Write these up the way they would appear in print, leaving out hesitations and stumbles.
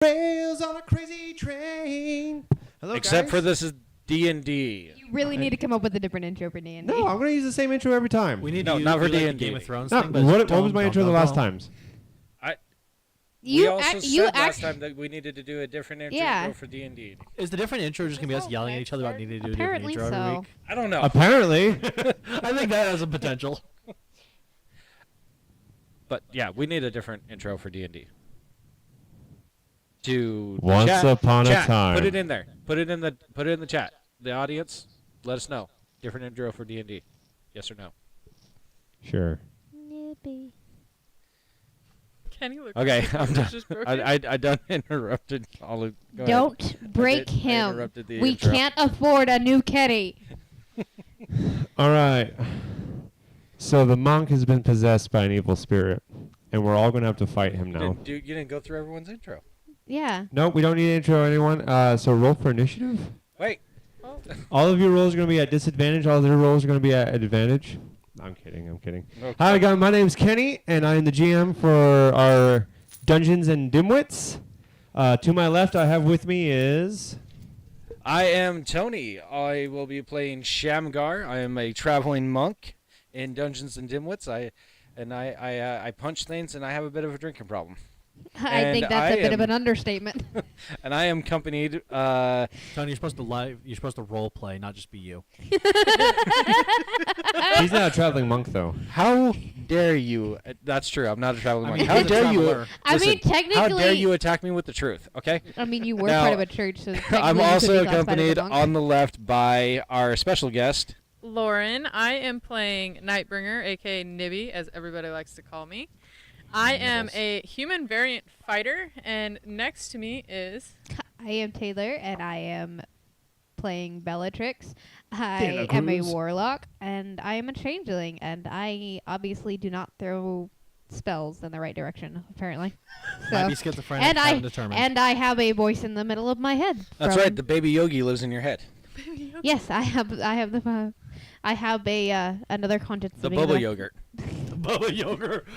Rails on a crazy train. Hello, Except guys. for this is D&D. You really need to come up with a different intro for D&D. No, I'm going to use the same intro every time. We need No, to not for do like D&D. the Game of Thrones No, thing. But what was my intro the last times? You we also ac- said you last act- time that we needed to do a different intro Yeah. for D&D. Is the different intro just gonna be us yelling at each other about needing to do a different Apparently intro every so. week? I don't know. Apparently. I think that has a potential. But yeah, we need a different intro for D&D. To Once chat, upon a chat, time. Put it in there. Put it in the chat. The audience, let us know. Different intro for D&D. Yes or no? Sure. Kenny looked Okay, like I'm he done. was just broken. I done interrupted all of. Go ahead. Don't break I him. interrupted the We intro. can't afford a new Kenny. All right. So the monk has been possessed by an evil spirit, and we're all going to have to fight him now. You didn't go through everyone's intro. Yeah. Nope, we don't need to intro anyone. So roll for initiative. Wait. Oh. All of your rolls are going to be at disadvantage. All of your rolls are going to be at advantage. I'm kidding. Okay. Okay. Hi, guys. My name's Kenny, and I'm the GM for our Dungeons and Dimwitts. To my left, I have with me is... I am Tony. I will be playing Shamgar. I am a traveling monk in Dungeons and Dimwits. I punch things, and I have a bit of a drinking problem. I think And that's I a bit of am- an understatement. And I am accompanied. Tony, you're supposed to role play, not just be you. He's not a traveling monk, though. How dare you? That's true. I'm not a traveling I monk. mean, How he's a dare you? traveler. I mean, Listen, technically... how dare you attack me with the truth? Okay. I mean, you were Now, part of a church, so technically I'm you could also be classified as a accompanied monk. on the left by our special guest. Lauren, I am playing Nightbringer, aka Nibby, as everybody likes to call me. I am a human variant fighter, and next to me is... I am Taylor, and I am playing Bellatrix. I Taylor am a Cruz. warlock, and I am a changeling, and I obviously do not throw spells in the right direction, apparently. Might So, be schizophrenic. and haven't determined. I have a voice in the middle of my head. That's from- right. The baby yogi lives in your head. Yes, I have a another conscience. The living in boba my- yogurt. Bubba yogurt.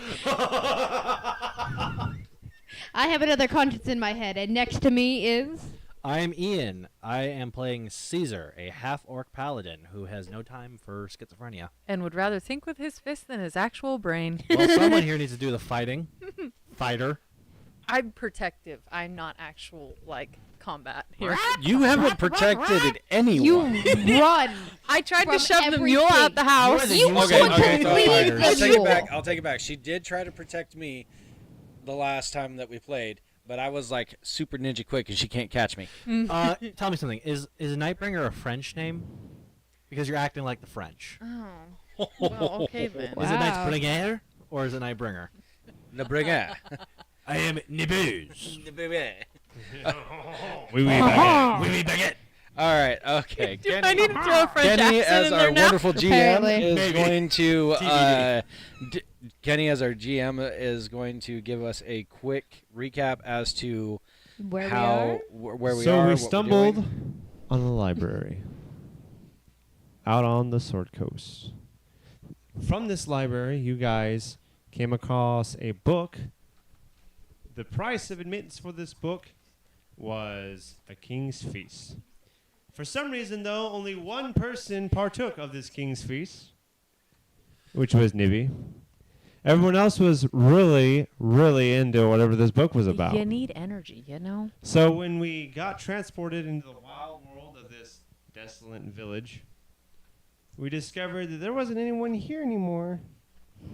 I have another conscience in my head, and next to me is. I am Ian. I am playing Caesar, a half-orc paladin who has no time for schizophrenia. And would rather think with his fist than his actual brain. Well, someone here needs to do the fighting. Fighter. I'm protective. I'm not actual, combat here. You haven't protected anyone. You run. I tried From to shove the mule everything. out the house. the You useless want part to of leave fighters. the I'll take it mule. back. I'll take it back. She did try to protect me the last time that we played, but I was like super ninja quick and she can't catch me. Tell me something. Is Nightbringer a French name? Because you're acting like the French. Oh. Well, okay then. Wow. Is it Nightbringer or is it Nightbringer? The brigand. I am Nibuz. Oui, baguette. All right. Okay. Do I need to throw a French Kenny, accent as in our there now? wonderful GM, Apparently. is Maybe. going to. TBD. Kenny, as our GM, is going to give us a quick recap as to Where how we are. where we So are. we what we're stumbled doing. on the library out on the Sword Coast. From this library, you guys came across a book. The price of admittance for this book was a king's feast. For some reason, though, only one person partook of this king's feast, which was Nibby. Everyone else was really, really into whatever this book was about. You need energy, you know? So when we got transported into the wild world of this desolate village, we discovered that there wasn't anyone here anymore,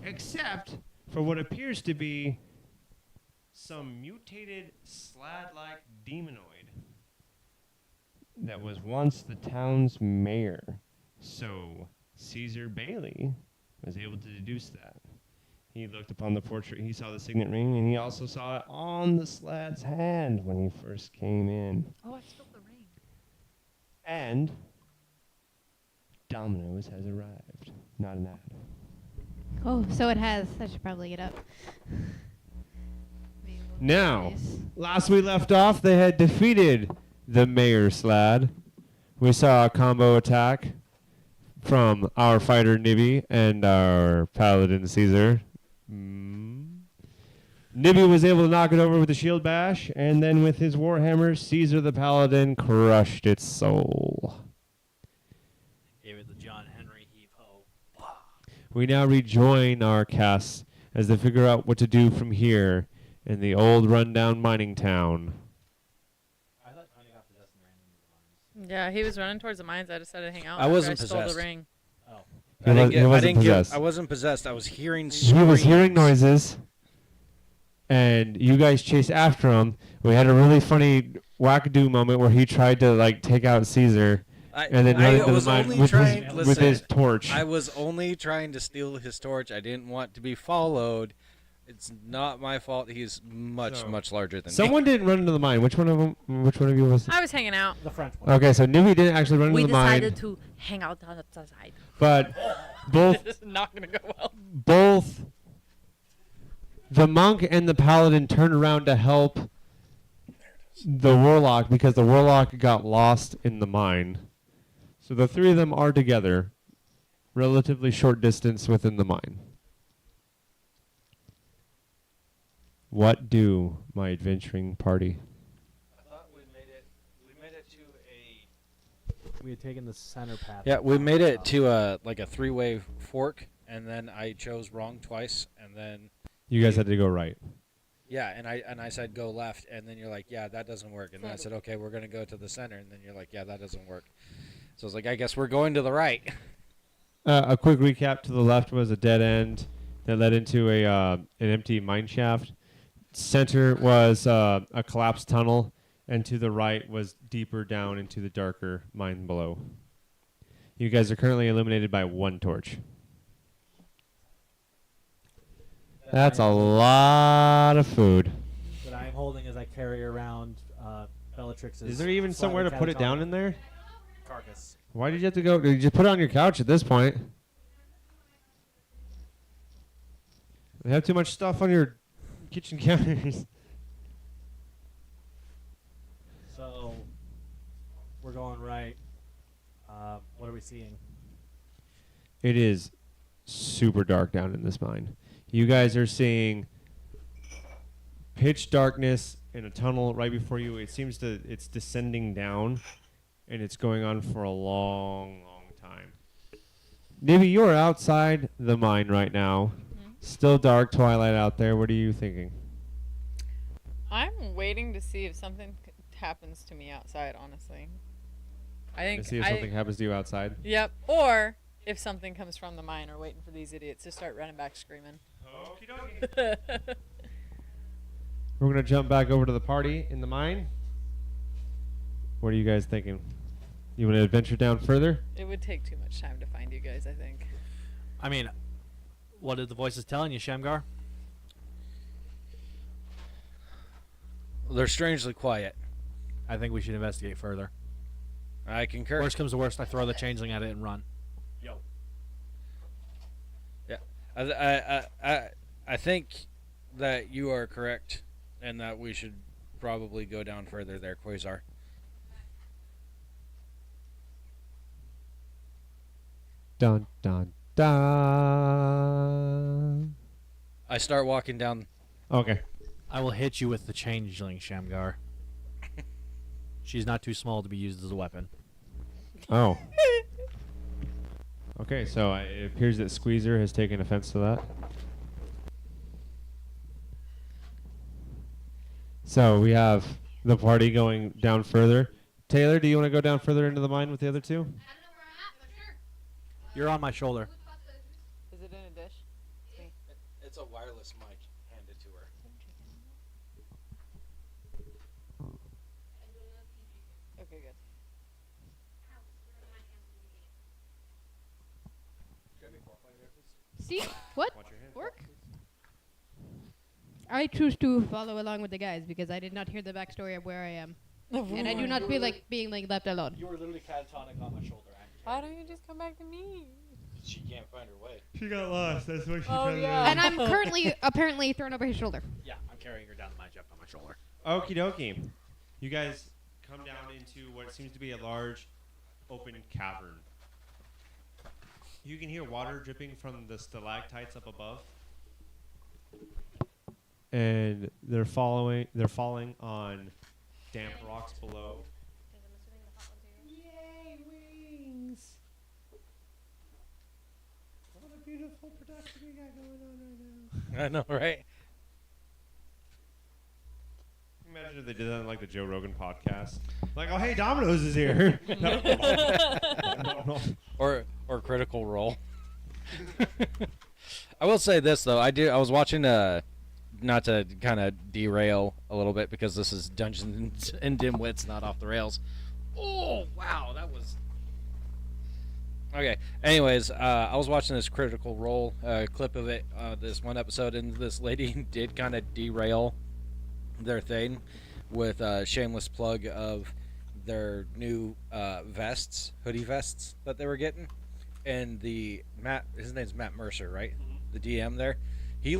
except for what appears to be some mutated slad-like demonoid that was once the town's mayor. So Caesar Bailey was able to deduce that. He looked upon the portrait, he saw the signet ring, and he also saw it on the slad's hand when he first came in. Oh, I spilled the rain. And Domino's has arrived. Not an ad. Oh, so it has. I should probably get up. Now, last we left off, they had defeated the mayor slad. We saw a combo attack from our fighter Nibby and our paladin Caesar. Nibby was able to knock it over with a shield bash, and then with his warhammer, Caesar the Paladin crushed its soul. Gave it the John Henry heave ho. We now rejoin our cast as they figure out what to do from here in the old rundown mining town. I thought Tony got possessed and ran into the mines. Yeah, he was running towards the mines. I decided to hang out. I after wasn't I stole possessed. the ring. Oh. He wasn't possessed. I wasn't possessed. I was hearing He was hearing screams. noises, and you guys chased after him. We had a really funny wackadoo moment where he tried to like take out Caesar, and then run into the mine with his torch. I was only trying to steal his torch. I didn't want to be followed. It's not my fault. He's much larger than me. Someone didn't run into the mine. Which one of them? Which one of you was? I was hanging out. The French one. Okay, so Nibby didn't actually run We into the mine, decided to hang out on the side. but both This is not gonna go well. both the monk and the paladin turned around to help the warlock because the warlock got lost in the mine. So the three of them are together, relatively short distance within the mine. What do my adventuring party? I thought we made it to a. We had taken the center path. Yeah, we made it to a like a three-way fork, and then I chose wrong twice, and then You guys had to go right. yeah, and I said go left, and then you're like, yeah, that doesn't work, and then I said, okay, we're gonna go to the center, and then you're like, yeah, that doesn't work. So I was like, I guess we're going to the right. A quick recap: to the left was a dead end that led into an empty mine shaft. Center was a collapsed tunnel, and to the right was deeper down into the darker mine below. You guys are currently illuminated by one torch. That's a lot of food. That I'm holding as I carry around Bellatrix's. Is there even somewhere to put it down in there? Carcass. Why did you have to go? Did you just put it on your couch at this point? You have too much stuff on your kitchen counters. So we're going right. What are we seeing? It is super dark down in this mine. You guys are seeing pitch darkness in a tunnel right before you. It's descending down, and it's going on for a long, long time. Nibby, you're outside the mine right now. Still dark twilight out there. What are you thinking? I'm waiting to see if something happens to me outside. Honestly, I think. To see if something happens to you outside. Yep. Or if something comes from the mine, or waiting for these idiots to start running back screaming. We're gonna jump back over to the party in the mine. What are you guys thinking? You want to adventure down further? It would take too much time to find you guys, I think. I mean, what did the voices telling you, Shamgar? They're strangely quiet. I think we should investigate further. I concur. Worst comes to worst, I throw the changeling at it and run. I think that you are correct, and that we should probably go down further there, Quasar. Dun dun dun. I start walking down. Okay. I will hit you with the changeling, Shamgar. She's not too small to be used as a weapon. Oh. Okay, so it appears that Squeezer has taken offense to that. So we have the party going down further. Taylor, do you want to go down further into the mine with the other two? You're on my shoulder. Is it in a dish? It's a wireless mic. Hand it to her. Okay, good. See? What? Work? I choose to follow along with the guys because I did not hear the backstory of where I am. And I do not feel like being like left alone. You were literally catatonic on my shoulder. Why don't you just come back to me? She can't find her way. She got lost. That's why she Oh, yeah. And I'm currently apparently thrown over his shoulder. Yeah, I'm carrying her down the mine shaft on my shoulder. Okie dokie. You guys come down into what seems to be a large open cavern. You can hear water dripping from the stalactites up above. and they're falling on damp rocks below. Yay, wings! What a beautiful production we got going on right now. I know, right? Imagine if they did that on like the Joe Rogan podcast. Like, oh hey, Domino's is here. No. Or Critical Role. I will say this though, I was watching not to kind of derail a little bit because this is Dungeons and Dimwitts, not off the rails. Oh wow, that was okay. Anyways, I was watching this Critical Role clip of it, this one episode, and this lady did kind of derail their thing with a shameless plug of their new hoodie vests that they were getting, and his name's Matt Mercer, right? The DM there, he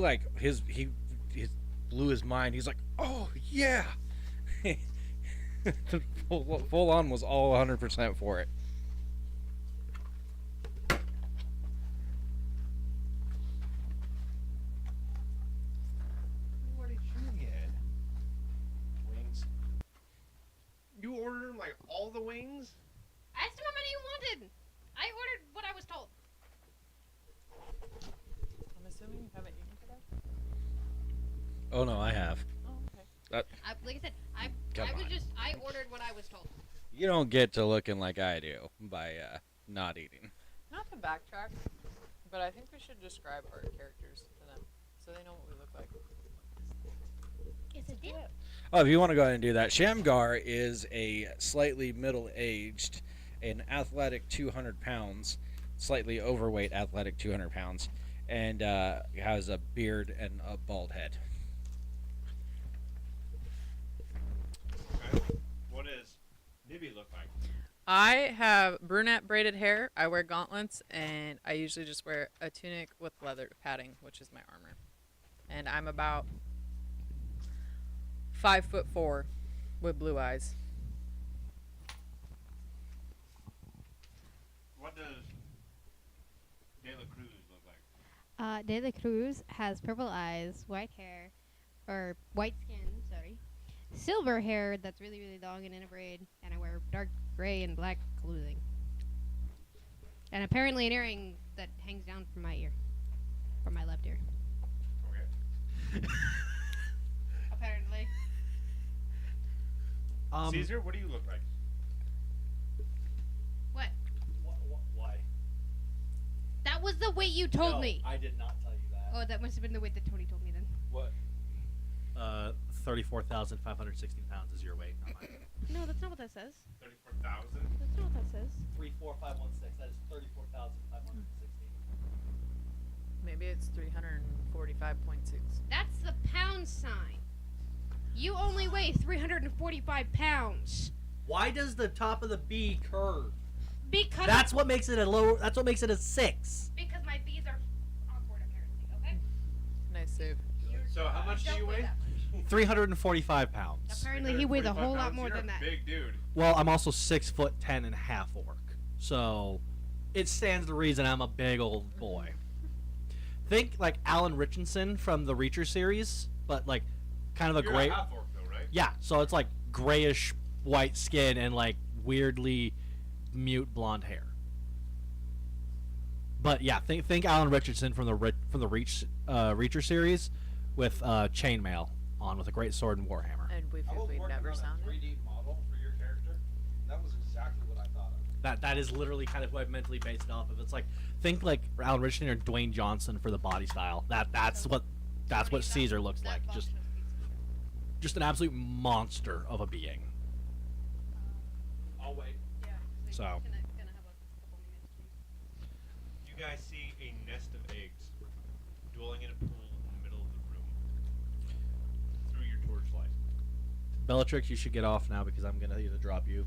blew his mind. He's like, oh yeah. full on was all 100% for it. What did you get? Wings. You ordered like all the wings? I asked him how many you wanted. I ordered what I was told. I'm assuming you haven't eaten today. Oh no, I have. Oh, okay. Like I said, Come on. I ordered what I was told. You don't get to looking like I do by not eating. Not to backtrack, but I think we should describe our characters to them so they know what we look like. It's a dip. Oh, if you want to go ahead and do that, Shamgar is a slightly middle-aged, an athletic 200 pounds, slightly overweight athletic 200 pounds, and has a beard and a bald head. Okay. What does Nibby look like? I have brunette braided hair, I wear gauntlets, and I usually just wear a tunic with leather padding, which is my armor. And I'm about 5'4" with blue eyes. What does De La Cruz look like? De La Cruz has purple eyes, white hair, or white skin, sorry. Silver hair that's really, really long and in a braid, and I wear dark gray and black clothing. And apparently an earring that hangs down from my ear. From my left ear. Okay. Apparently. Caesar, what do you look like? What? Why? That was the weight you told me. I did not tell you that. Oh, that must have been the weight that Tony told me then. What? 34,516 pounds is your weight, not mine. No, that's not what that says. 34,000? That's not what that says. 34516. That is 34,516. Maybe it's 345.6. That's the pound sign. You only weigh 345 pounds. Why does the top of the B curve? Because That's what makes it a lower. That's what makes it a 6. because my B's are awkward apparently. Okay. Nice save. So how much do you weigh? 345 pounds. Apparently he weighs a whole 345 lot pounds? more You're than a that. big dude. Well, I'm also 6'10" and a half orc, so it stands to reason I'm a big old boy. Think like Alan Richardson from the Reacher series, but like kind of a You're gray. a half orc though, right? Yeah, so it's like grayish white skin and like weirdly mute blonde hair. But yeah, think Alan Richardson from the Reacher series with chainmail on with a great sword and warhammer. And we I was we working never on a sounded. 3D model for your character. That was exactly what I thought of. That is literally kind of what I've mentally based it off of. It's like think like Alan Richardson or Dwayne Johnson for the body style. That's what Caesar looks like. Just an absolute monster of a being. I'll wait. So You guys see a nest of eggs dwelling in a pool in the middle of the room through your torchlight. Bellatrix, you should get off now because I'm gonna either drop you.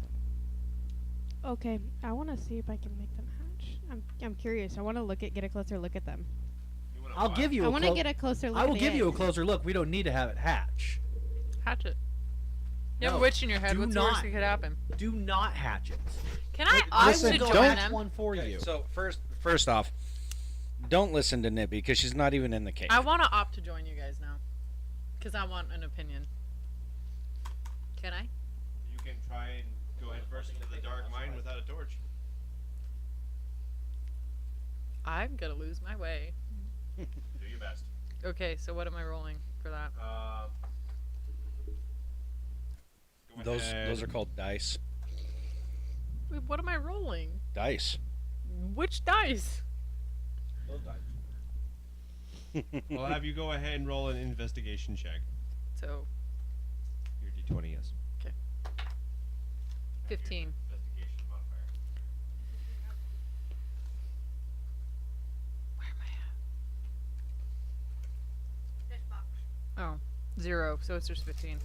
Okay, I want to see if I can make them hatch. I'm curious. I want to get a closer look at them. You wanna I'll what? give you. I a want to clo- get a closer look. I will at the give you a eggs. closer look. We don't need to have it hatch. Hatch it. You have No, a witch in your head. do What's the worst not. that could happen? Do not hatch it. Can I Like, opt listen, to will join go hatch them? one for Okay, you. so first off, don't listen to Nibby because she's not even in the cave. I want to opt to join you guys now. Because I want an opinion. Can I? You can try and go head first into the dark mine without a torch. I'm gonna lose my way. Do your best. Okay, so what am I rolling for that? Go Those ahead. are called dice. Wait, what am I rolling? Dice. Which dice? Those dice. I'll have you go ahead and roll an investigation check. So, Your d20, yes. 15. Investigation modifier. Where am I at? This box. Oh, 0. So it's just 15.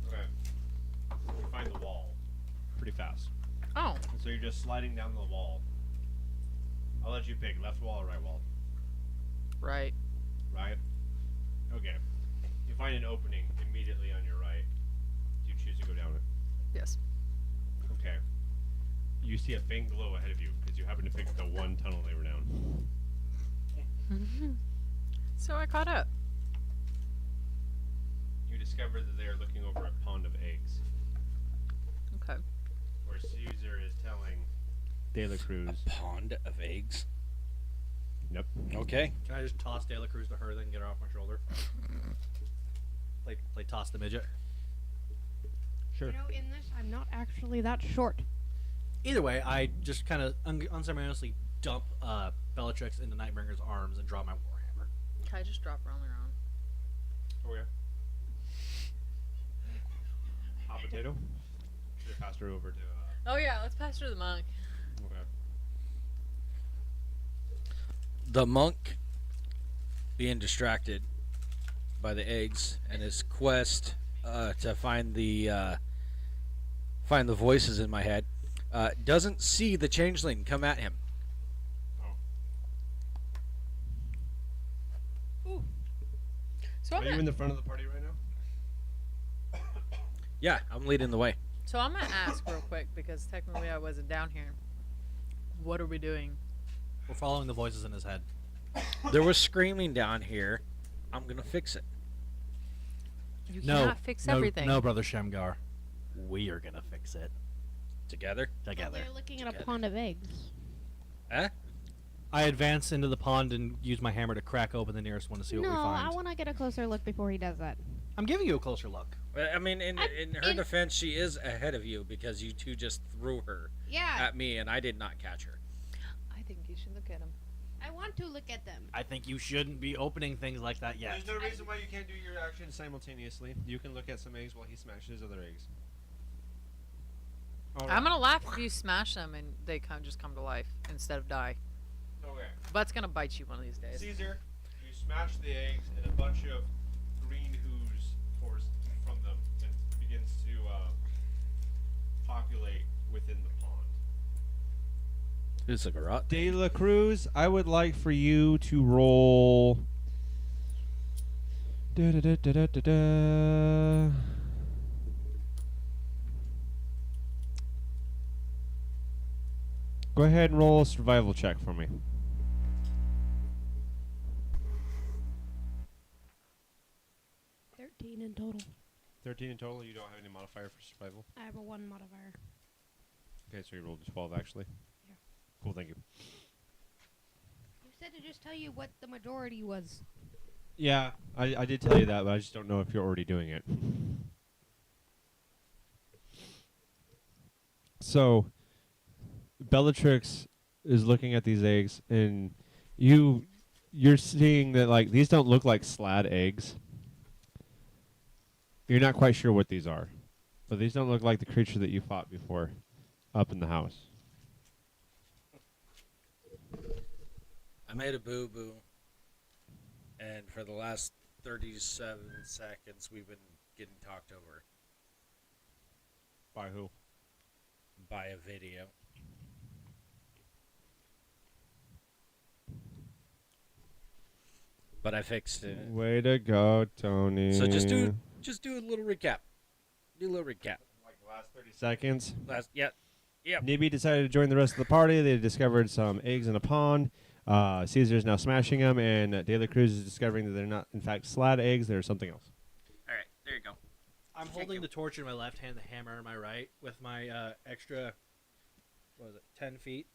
Okay. You find the wall pretty fast. Oh, And so you're just sliding down the wall. I'll let you pick left wall or right wall. right. Right? Okay. You find an opening immediately on your right. Do you choose to go down it? Yes. Okay. You see a faint glow ahead of you because you happen to pick the one tunnel they were down. So I caught up. You discover that they are looking over a pond of eggs, Okay. where Caesar is telling De La Cruz. A pond of eggs. Nope. Okay. Can I just toss De La Cruz to her, then get her off my shoulder? Play toss the midget. Sure. You know, in this, I'm not actually that short. Either way, I just kind of unceremoniously dump Bellatrix into Nightbringer's arms and draw my warhammer. Can I just drop her on the ground? Oh yeah. Hot potato. Should have passed her over to. Oh yeah, let's pass her the monk. Okay. The monk, being distracted by the eggs and his quest to find the voices in my head, doesn't see the changeling come at him. So Are you in the front of the party right now? Yeah, I'm leading the way. So I'm gonna ask real quick because technically I wasn't down here. What are we doing? We're following the voices in his head. There was screaming down here. I'm gonna fix it. You No, cannot fix everything. No, brother Shamgar. We are gonna fix it Together? together. They're looking at a Together. pond of eggs. Eh? I advance into the pond and use my hammer to crack open the nearest one to see No, what we I find. want to get a closer look before he does that. I'm giving you a closer look. Well, I mean, in her in- defense, she is ahead of you because you two just threw her Yeah, at me and I did not catch her. I think you should look at him. I want to look at them. I think you shouldn't be opening things like that yet. There's no reason why you can't do your actions simultaneously. You can look at some eggs while he smashes other eggs. I'm gonna laugh if you smash them and they just come to life instead of die. Okay. But it's gonna bite you one of these days. Caesar, you smash the eggs and a bunch of green ooze pours from them and begins to populate within the pond. It's a garrote. De La Cruz, I would like for you to roll. Da-da-da-da-da-da. Go ahead and roll a survival check for me. $13 in total. 13 in total. You don't have any modifier for survival. I have a 1 modifier. Okay, so you rolled a 12 actually. Yeah. Cool, thank you. You said to just tell you what the majority was. Yeah, I did tell you that, but I just don't know if you're already doing it. So, Bellatrix is looking at these eggs, and you're seeing that like these don't look like slad eggs. You're not quite sure what these are, but these don't look like the creature that you fought before up in the house. I made a boo-boo, and for the last 37 seconds, we've been getting talked over By who? by a video. But I fixed it. Way to go, Tony. So just do a little recap. Do a little recap. like the last 30 seconds. Yep. Nibby decided to join the rest of the party. They discovered some eggs in a pond. Caesar is now smashing them, and De La Cruz is discovering that they're not, in fact, slad eggs. They're something else. There you go. I'm Thank holding you. the torch in my left hand, the hammer in my right, with my extra, what is it, 10 feet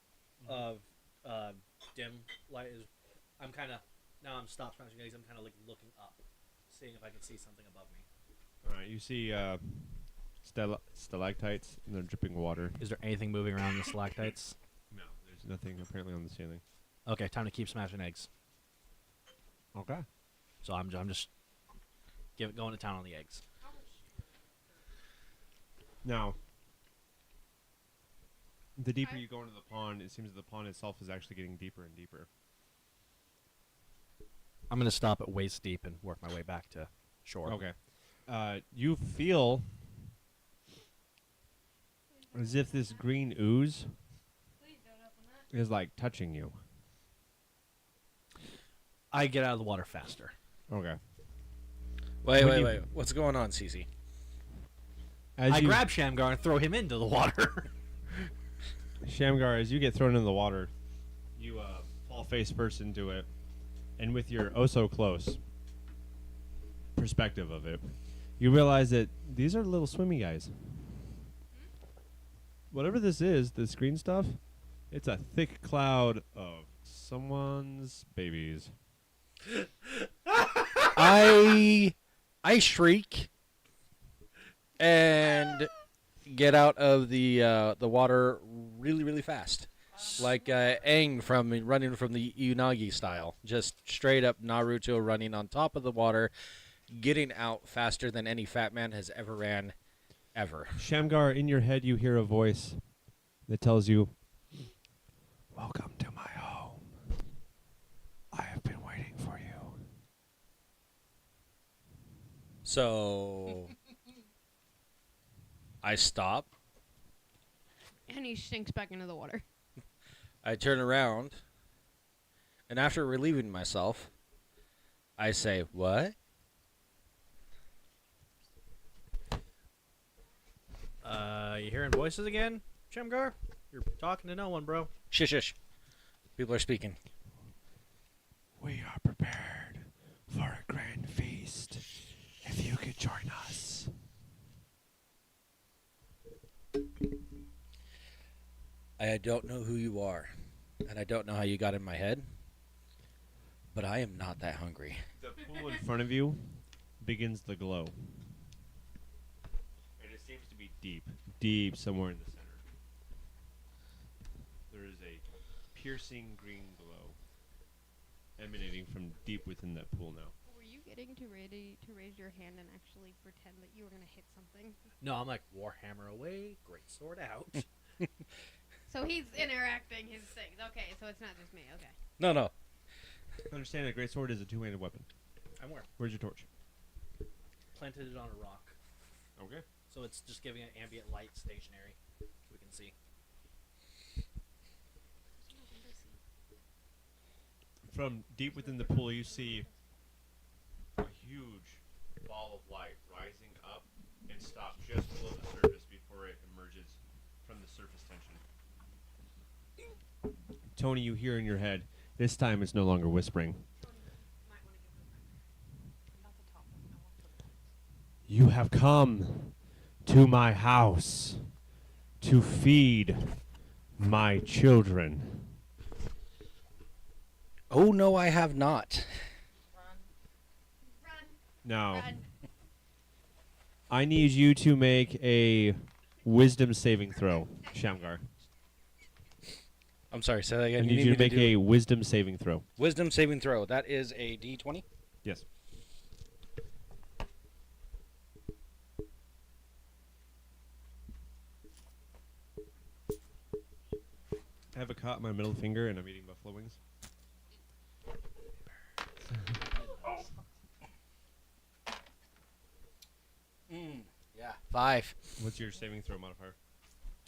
of dim light. I'm kind of, now I'm stop smashing eggs, I'm kind of like looking up, seeing if I can see something above me. All right, you see stalactites and they're dripping water. Is there anything moving around the stalactites? No, there's nothing apparently on the ceiling. Okay, time to keep smashing eggs. Okay. So I'm just going to town on the eggs. Now, the deeper you go into the pond, it seems that the pond itself is actually getting deeper and deeper. I'm going to stop at waist deep and work my way back to shore. Okay. You feel as if this green ooze is like touching you. I get out of the water faster. Okay. Wait, Would wait, you- wait. What's going on, Cece? As I you, grab Shamgar and throw him into the water. Shamgar, as you get thrown into the water, you fall face first into it, and with your oh so close perspective of it, you realize that these are little swimmy guys. Whatever this is, this green stuff, it's a thick cloud of someone's babies. I shriek and get out of the water really, really fast, like Aang from running from the Unagi style, just straight up Naruto running on top of the water, getting out faster than any fat man has ever ran, ever. Shamgar, in your head, you hear a voice that tells you, "Welcome to my home. I have been waiting for you." So I stop. And he sinks back into the water. I turn around, and after relieving myself, I say, "What?" You hearing voices again, Shamgar? You're talking to no one, bro. Shush, shush. People are speaking. We are prepared for a grand feast. If you could join us. I don't know who you are, and I don't know how you got in my head, but I am not that hungry. The pool in front of you begins to glow. And it seems to be deep somewhere in the center. There is a piercing green glow emanating from deep within that pool now. Were you getting ready to raise your hand and actually pretend that you were going to hit something? No, I'm like, Warhammer away, great sword out. So he's interacting his things. Okay, so it's not just me. Okay. No. Understand that great sword is a two-handed weapon. I'm where? Where's your torch? Planted it on a rock. Okay. So it's just giving it ambient light stationary. So we can see. From deep within the pool, you see a huge ball of light rising up and stop just below the surface before it emerges from the surface tension. Tony, you hear in your head, this time it's no longer whispering. You have come to my house to feed my children. Oh, no, I have not. Now, Run. I need you to make a wisdom saving throw, Shamgar. I'm sorry, say that I again. need you to make a wisdom saving throw. wisdom saving throw. That is a D20. Yes. I have a cut on my middle finger and I'm eating buffalo wings. Yeah. 5. What's your saving throw modifier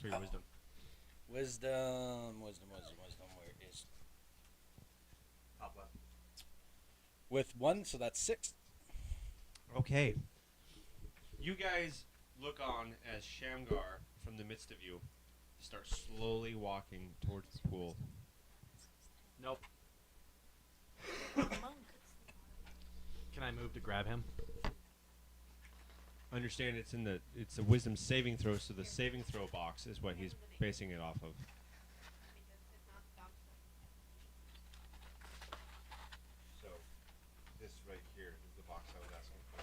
for your wisdom? Wisdom. Where is? With 1, so that's 6. Okay. You guys look on as Shamgar, from the midst of you, starts slowly walking towards the pool. Nope. Can I move to grab him? Understand it's a wisdom saving throw, so the saving throw box is what he's basing it off of. So this right here is the box I was asking for.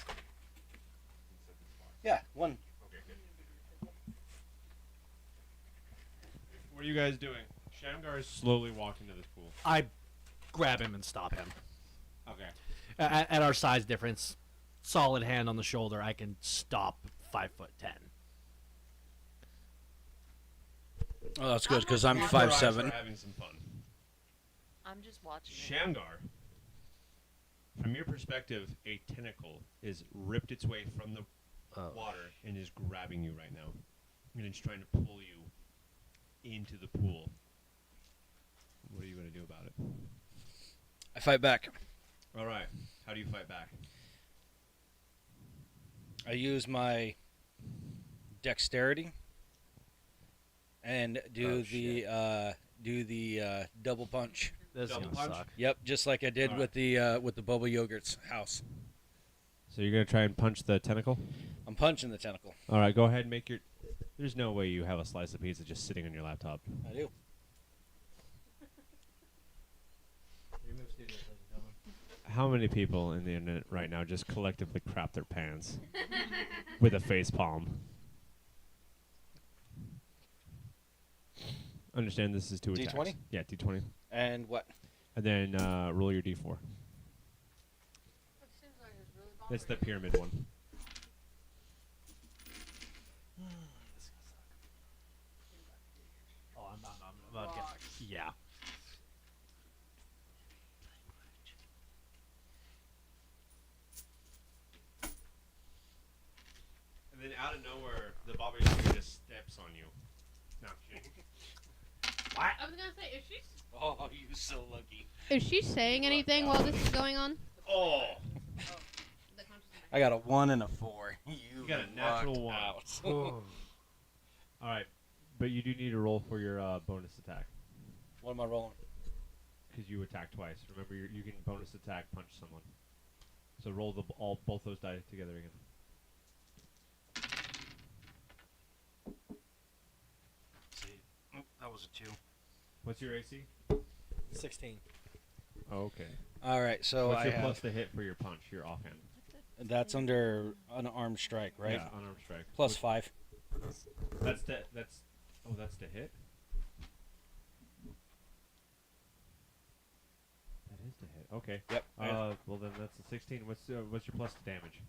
Instead of this box. Yeah, one. Okay, good. What are you guys doing? Shamgar is slowly walking to this pool. I grab him and stop him. Okay. At our size difference, solid hand on the shoulder, I can stop 5'10". Oh, that's good because I'm These guys 5'7". are having some fun. I'm just watching. Shamgar, from your perspective, a tentacle is ripped its way from the water and is grabbing you right now. And it's trying to pull you into the pool. What are you going to do about it? I fight back. All right. How do you fight back? I use my dexterity and do the double punch. This is Double gonna punch? suck. Yep, just like I did Alright. with the Boba Yogurt's house. So you're going to try and punch the tentacle? I'm punching the tentacle. All right. Go ahead and make your... There's no way you have a slice of pizza just sitting on your laptop. I do. How many people in the internet right now just collectively crap their pants with a face palm? Understand this is 2 attacks. D20? Yeah, D20. And what? And then roll your D4. It's the pyramid one. Oh, I'm about to get... Yeah. And then out of nowhere, the Baba Yaga just steps on you. No, I'm kidding. I was gonna say, Oh, you so lucky. is she saying anything while this is going on? Oh! I got a 1 and a 4. You got a natural lucked 1. out. All right, but you do need to roll for your bonus attack What am I rolling? because you attack twice. Remember, you can bonus attack punch someone. So roll both those die together again. See, that was a 2. What's your AC? 16. Oh, okay. All right, so What's I your have plus to hit for your punch, your offhand? that's under an armed strike, right? Yeah, unarmed strike. Plus Which- 5. That's to hit. That is to hit. Okay. Yep. Well then that's a 16. What's your plus to damage?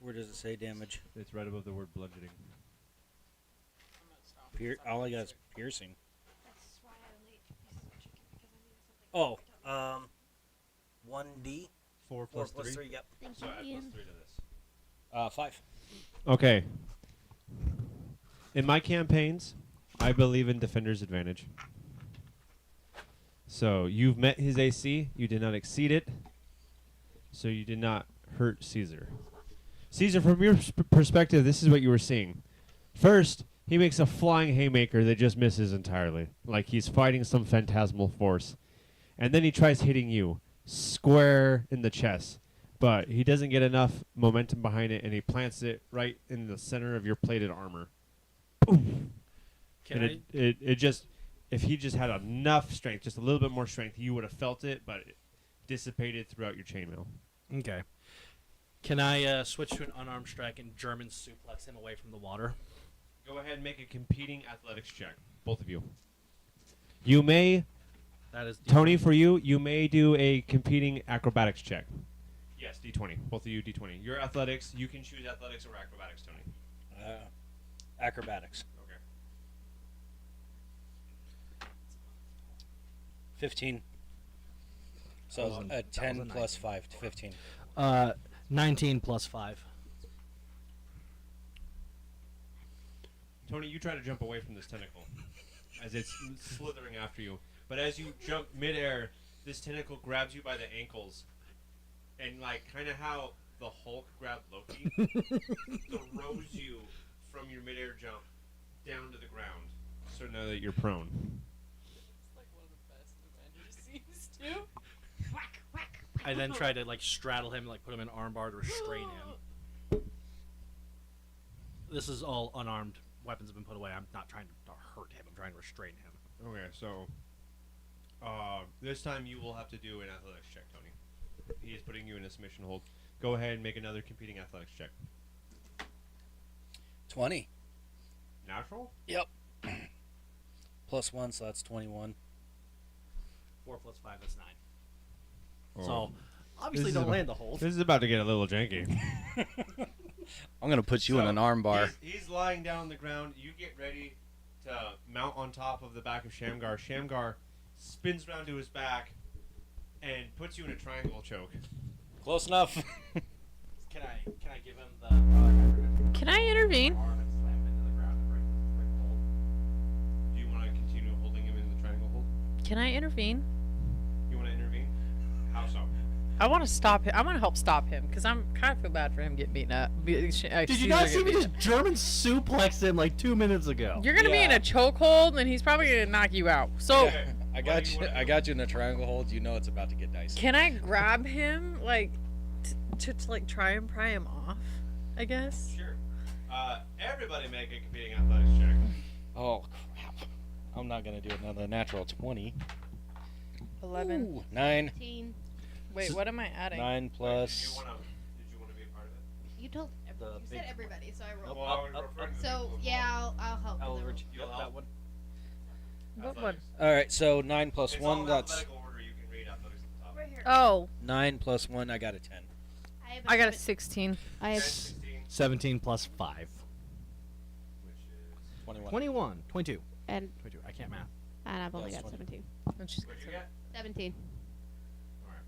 Where does it say damage? It's right above the word bludgeoning. All I got is piercing. That's why I ate pieces of chicken because I needed something. 1d. 4 4 plus 3. Yep. Thank So add you, plus Ian. 3 to this. 5. Okay. In my campaigns, I believe in defender's advantage. So you've met his AC. You did not exceed it. So you did not hurt Caesar. Caesar, from your perspective, this is what you were seeing. First, he makes a flying haymaker that just misses entirely, like he's fighting some phantasmal force. And then he tries hitting you square in the chest. But he doesn't get enough momentum behind it, and he plants it right in the center of your plated armor. Boom. Can And it just, if he just had enough strength, just a little bit more strength, you would have felt it, but it dissipated throughout your chainmail. Okay. Can I switch to an unarmed strike and German suplex him away from the water? Go ahead and make a competing athletics check, both of you. You may, That is Tony, for you, you may do a competing acrobatics check. Yes, D20. Both of you, D20. Your athletics, you can choose athletics or acrobatics, Tony. Acrobatics. Okay. 15. So That was a- a that 10 was a plus 19. 5 to 15. 19 plus 5. Tony, you try to jump away from this tentacle as it's slithering after you. But as you jump midair, this tentacle grabs you by the ankles. And, like, kind of how the Hulk grabbed Loki, throws you from your midair jump down to the ground. So now that you're prone. It's like one of the best Avengers scenes too. Whack, whack, I then tried to like straddle him, like put him in armbar to restrain him. This is all unarmed. Weapons have been put away. I'm not trying to hurt him. I'm trying to restrain him. Okay, so this time you will have to do an athletics check, Tony. He is putting you in a submission hold. Go ahead and make another competing athletics check. 20. Natural? Yep. +1, so that's 21. 4 + 5, that's 9. Oh. So obviously This is don't about- land the hold. This is about to get a little janky. I'm gonna put you in an armbar. He's lying down on the ground. You get ready to mount on top of the back of Shamgar. Shamgar spins around to his back and puts you in a triangle choke. Close enough. Can I give him the Can I intervene? arm and slam him into the ground and break the hold? Do you want to continue holding him in the triangle hold? Can I intervene? You want to intervene? How so? I want to stop him. I want to help stop him because I'm kind of feel bad for him getting beaten up. Did you not see me just German suplex him like 2 minutes ago? You're gonna be in a chokehold, and he's probably gonna knock you out. So, Okay. I What got do you you. wanna I do? got you in a triangle hold. You know it's about to get dicey. can I grab him, like, to like try and pry him off? I guess. Sure. Everybody make a competing athletics check. Oh crap! I'm not gonna do another natural 20. 11. Ooh, 9. 15. Wait, what am I adding? 9 Did plus. you want to be a part of it? You told. The You big- said everybody, so I rolled. Well, I was referring to the So people yeah, I'll help. I'll with the roll. yep, that one. What one? Athletics. All right, so 9 plus It's 1. all That's alphabetical order. You can read athletics at the top. Right here. Oh, 9 plus 1. I got a 10. I got a 16. I have 16, 17 plus 5. which is 21. 21. 22. and 22. I can't math. I've only That's got 20. 17. And she's got what'd you 7. get? 17. All right.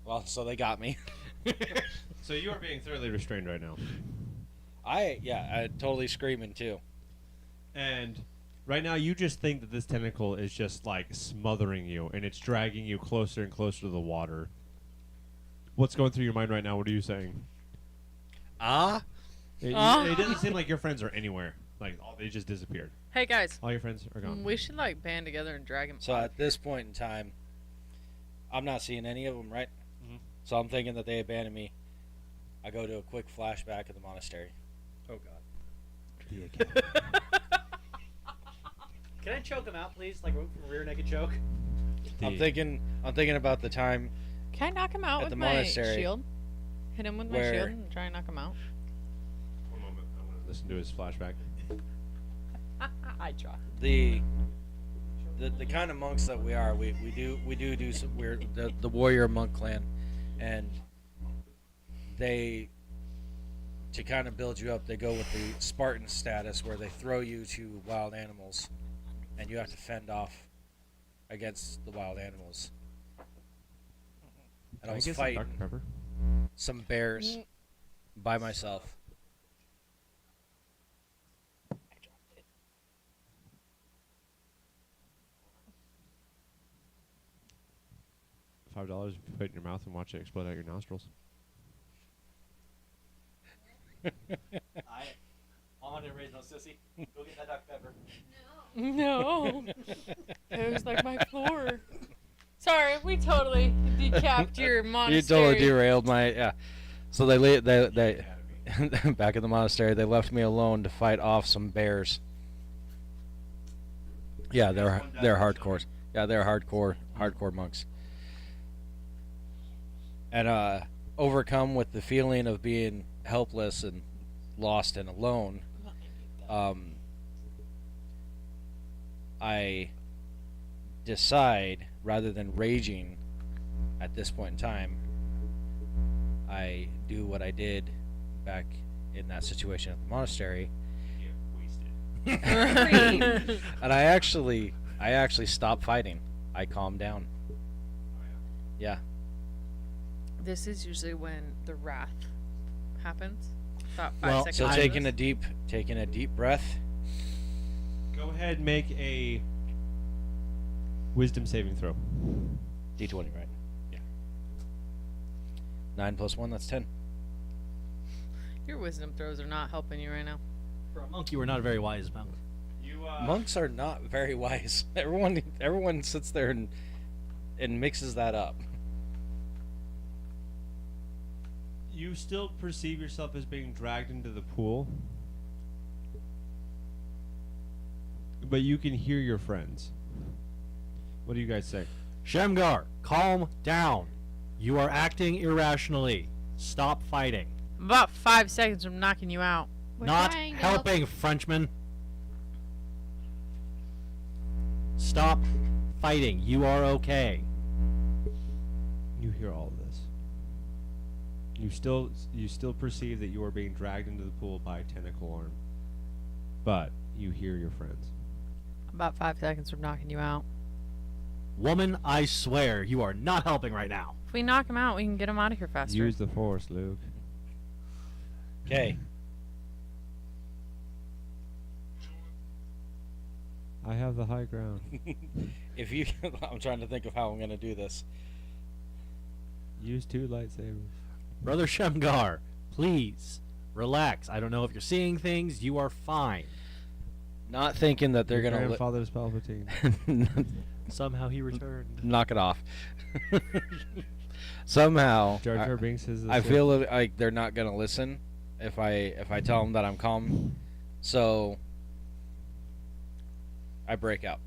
Well, so they got me. So you are being thoroughly restrained right now, I totally screaming too. and right now you just think that this tentacle is just like smothering you, and it's dragging you closer and closer to the water. What's going through your mind right now? What are you saying? Ah. It doesn't seem like your friends are anywhere. Like they just disappeared. Hey guys, All your friends are gone. we should like band together and drag him. So out at this point in time, I'm not seeing any of them, right? Mhm. So I'm thinking that they abandoned me. I go to a quick flashback of the monastery. Oh god. Can I choke him out, please? Like a rear naked choke? I'm thinking about the time Can I knock him out At with the my monastery, shield? Hit him with my where- shield and try and knock him out. One moment. I want to listen to his flashback. I try. the kind of monks that we are. We do some weird the warrior monk clan, and they, to kind of build you up, they go with the Spartan status where they throw you to wild animals, and you have to fend off against the wild animals. And I was get some fighting Dr. Pepper? some bears by myself. $5 if you put it in your mouth and watch it explode out your nostrils. I'm gonna raise no sissy. Go get that Dr. Pepper. No. It was like my floor. Sorry, we totally decapped your monastery. You totally derailed my So they back in the monastery, they left me alone to fight off some bears. Yeah, they're hardcore. Yeah, they're hardcore monks. And overcome with the feeling of being helpless and lost and alone, I decide, rather than raging at this point in time, I do what I did back in that situation at the monastery. Get wasted. And I actually stopped fighting. I calmed down. Yeah. This is usually when the wrath happens. About 5 Well, seconds. So after taking this. a deep breath. Go ahead and make a wisdom saving throw. D20, right? Yeah. 9 plus 1, that's 10. Your wisdom throws are not helping you right now. For a monk, you were not a very wise monk. You Monks are not very wise. Everyone sits there and mixes that up. You still perceive yourself as being dragged into the pool, but you can hear your friends. What do you guys say? Shamgar, calm down. You are acting irrationally. Stop fighting. I'm about 5 seconds from knocking you out. We're Not trying to help. helping, Frenchman. Stop fighting. You are okay. You hear all of this. You still perceive that you are being dragged into the pool by a tentacle arm, but you hear your friends. I'm about 5 seconds from knocking you out. Woman, I swear, you are not helping right now. If we knock him out, we can get him out of here faster. Use the force, Luke. Okay. I have the high ground. If you, I'm trying to think of how I'm gonna do this. Use 2 lightsabers. Brother Shamgar, please, relax. I don't know if you're seeing things. You are fine. Not thinking that they're Your gonna grandfather's Palpatine. Somehow he returned. knock it off. Somehow, Jar Jar Binks is. I feel like they're not gonna listen if I tell them that I'm calm. So I break out.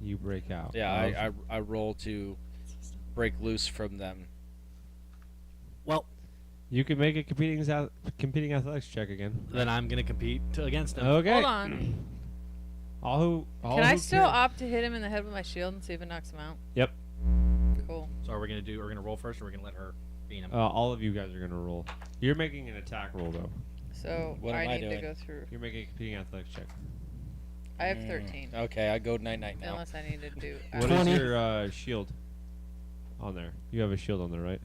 You break out. Yeah, I roll to break loose from them. Well, You can make a competing athletics check again. then I'm going to compete against him. Okay. Hold on. All Can I who still care- opt to hit him in the head with my shield and see if it knocks him out? Yep. Cool. So are we going to roll first, or are we going to let her beat him? All of you guys are gonna roll. You're making an attack roll though. So What I am I need to doing? go through. You're making a competing athletics check. I have 13. Okay, I go night now. Unless I need to do. What is 20. your shield on there? You have a shield on there, right?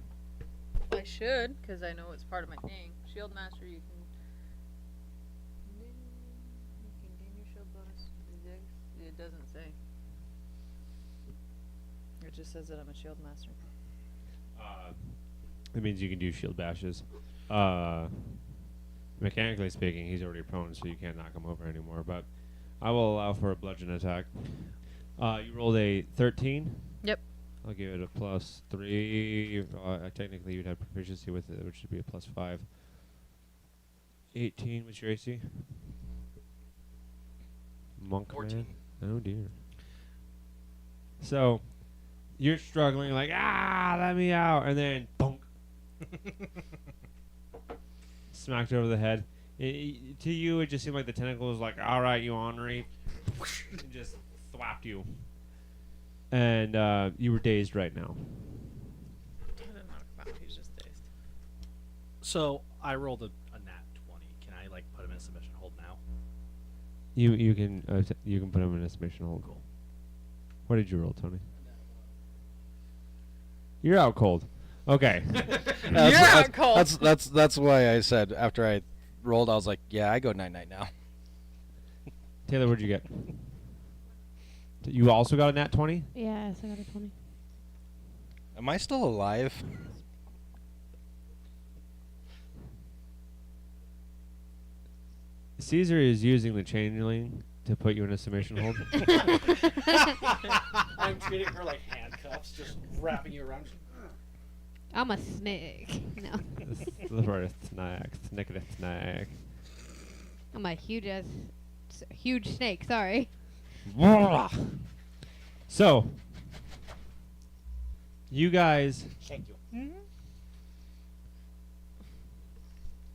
I should, because I know it's part of my thing. Shield Master, you can. You can gain your shield bonus. It doesn't say. It just says that I'm a Shield Master. It means you can do shield bashes. Mechanically speaking, he's already prone, so you can't knock him over anymore. But I will allow for a bludgeon attack. You rolled a 13. Yep. I'll give it a +3. Technically, you'd have proficiency with it, which would be a +5. 18. What's your AC? Monk 14. man. Oh dear. So you're struggling, like let me out, and then bonk. Smacked over the head. To you, it just seemed like the tentacle was like, "All right, you ornery," and just thwapped you, and you were dazed right now. I didn't knock him out. He's just dazed. So I rolled a nat 20. Can I put him in a submission hold now? You can put him in a submission hold. Cool. What did you roll, Tony? You're out cold. Okay. You're cold. That's why I said after I rolled, I was like, yeah, I go night now. Taylor, what'd you get? You also got a nat 20? Yes, I got a 20. Am I still alive? Caesar is using the changeling to put you in a submission hold. I'm treating her like handcuffs, just wrapping you around. I'm a snake. No. The snake. I'm a huge snake. Sorry. So, you guys, Thank you.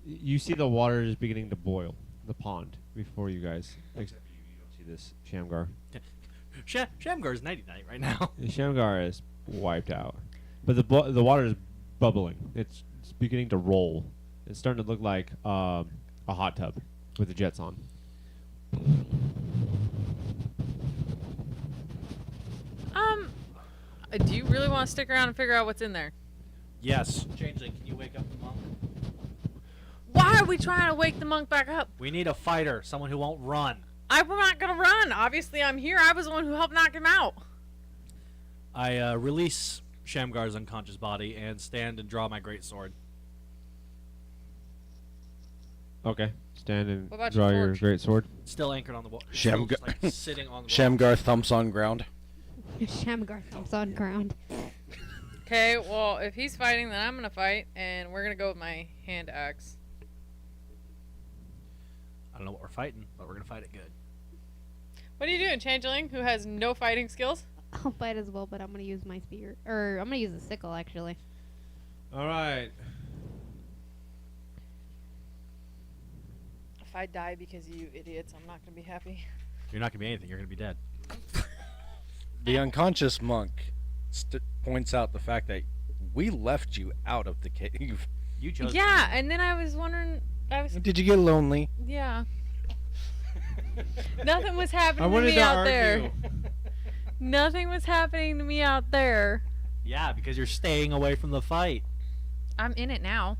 you see the water is beginning to boil, the pond, before you guys. Except you don't see this Shamgar. Shamgar's nighty-night right now. The Shamgar is wiped out, but the water is bubbling. It's beginning to roll. It's starting to look like a hot tub with the jets on. Do you really want to stick around and figure out what's in there? Yes. Changeling, can you wake up the monk? Why are we trying to wake the monk back up? We need a fighter, someone who won't run. I'm not gonna run. Obviously, I'm here. I was the one who helped knock him out. I release Shamgar's unconscious body and stand and draw my great sword. Okay, stand and What about draw your your torch? great sword. Still anchored on the wall. Shamgar- Sitting on the wall. Shamgar thumps on ground. Shamgar thumps on ground. Okay, well, if he's fighting, then I'm gonna fight, and we're gonna go with my hand axe. I don't know what we're fighting, but we're gonna fight it good. What are you doing, Changeling, who has no fighting skills? I'll fight as well, but I'm gonna use my spear, or I'm gonna use the sickle actually. All right. If I die because of you idiots, I'm not gonna be happy. You're not gonna be anything. You're gonna be dead. The unconscious monk points out the fact that we left you out of the cave. You chose. Yeah, and then I was wondering, Did you get lonely? yeah. Nothing was I happening to wanted me to out argue. there. Nothing was happening to me out there. Yeah, because you're staying away from the fight. I'm in it now.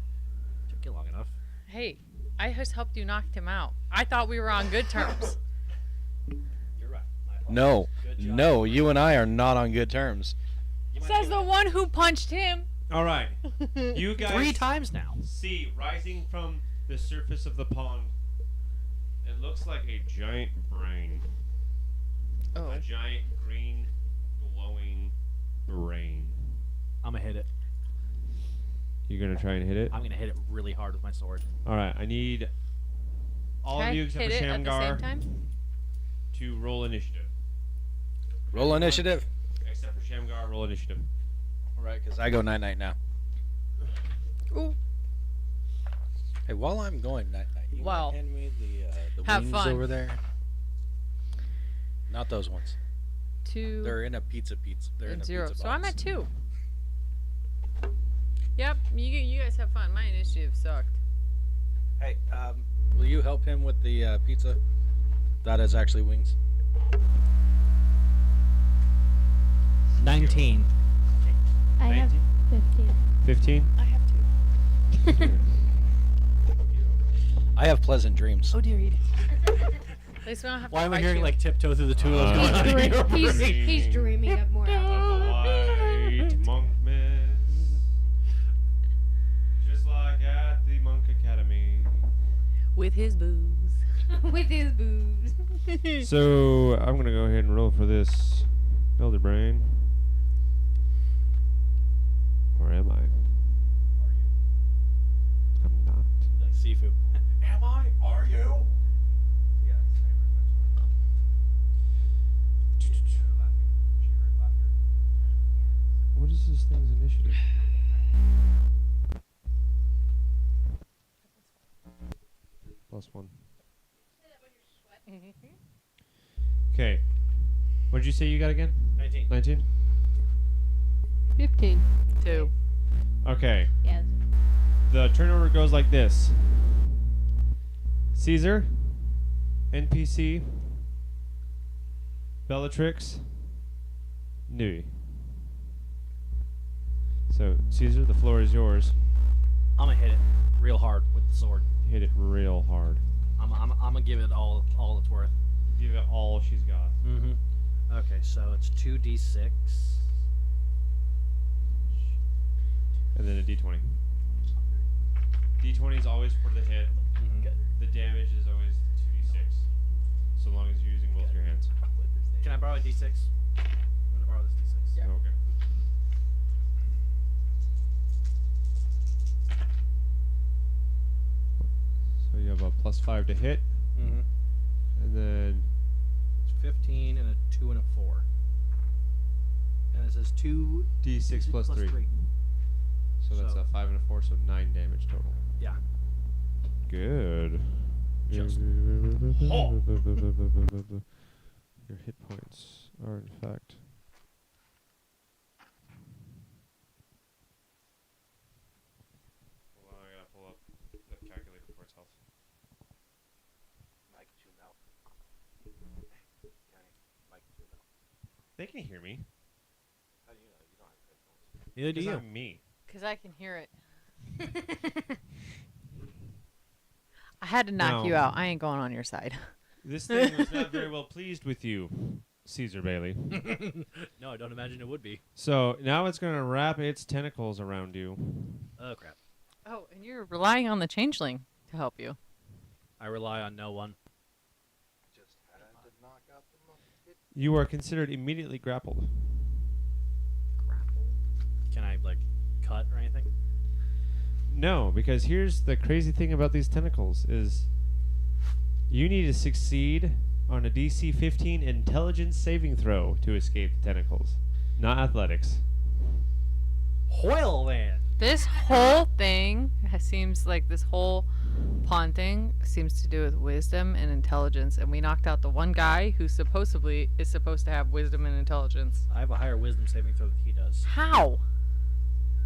Took you long enough. Hey, I just helped you knock him out. I thought we were on good terms. You're right. My fault. No, Good job. no, you and I are not on good terms. You might Says be the right. one who punched him. All right. You guys 3 times now. see rising from the surface of the pond. It looks like a giant brain. Oh. A giant green glowing brain. I'm gonna hit it. You're gonna try and hit it. I'm gonna hit it really hard with my sword. All right. I need all Can of I you except hit for it at the same Shamgar time? to roll initiative. Roll initiative. Except for Shamgar, roll initiative. All right, because I go night-night now. Ooh. Hey, while I'm going night-night, you Wow. wanna hand me the Have wings fun. over there? Not those ones. 2 They're in a pizza. They're in and a 0. pizza So I'm box. at 2. Yep, you guys have fun. My initiative sucked. Hey, will you help him with the pizza? That is actually wings. 19. I have 15. 15. I have 2. I have pleasant dreams. Oh dear, At least we don't have to Why am I fight hearing you. like tiptoe through the tulips going on in your he's, brain? he's dreaming of more apples. White monk man. Just like at the monk academy. with his booze. with his boobs. So I'm gonna go ahead and roll for this elder brain. Or am I? I'm not. Like Sifu. Am I? Are you? Yeah, Sniper's next one. She heard laughter. What is this thing's initiative? +1. Okay. What did you say you got again? 19. 19? 15. 2. Okay. Yes. The turnover goes like this. Caesar, NPC, Bellatrix, Nui. So, Caesar, the floor is yours. I'm gonna hit it real hard with the sword. Hit it real hard. I'm gonna give it all it's worth. Give it all she's got. Mm-hmm. Okay, so it's 2d6. And then a d20. D20 is always for the hit. Mm-hmm. The damage is always 2d6. So long as you're using both your hands. Can I borrow a d6? I'm gonna borrow this d6. Yeah. Okay. So you have a +5 to hit, Mm-hmm. and then It's 15 and a 2 and a 4. And it says 2 d6 plus 3. So that's So- a 5 and a 4, so 9 damage total. Yeah. Good. Just- Your hit points are in fact. Hold on, I gotta pull up the calculator for its health. They can hear me. Neither do Because you. I'm me. Because I can hear it. I had to knock you No. out. I ain't going on your side. This thing was not very well pleased with you, Caesar Bailey. No, I don't imagine it would be. So now it's going to wrap its tentacles around you. Oh, crap. Oh, and you're relying on the changeling to help you. I rely on no one. You are considered immediately grappled. Can I, cut or anything? No, because here's the crazy thing about these tentacles is you need to succeed on a DC 15 intelligence saving throw to escape the tentacles, not athletics. Hoyle then. This whole thing seems like this whole pawn thing seems to do with wisdom and intelligence, and we knocked out the one guy who supposedly is supposed to have wisdom and intelligence. I have a higher wisdom saving throw than he does. How?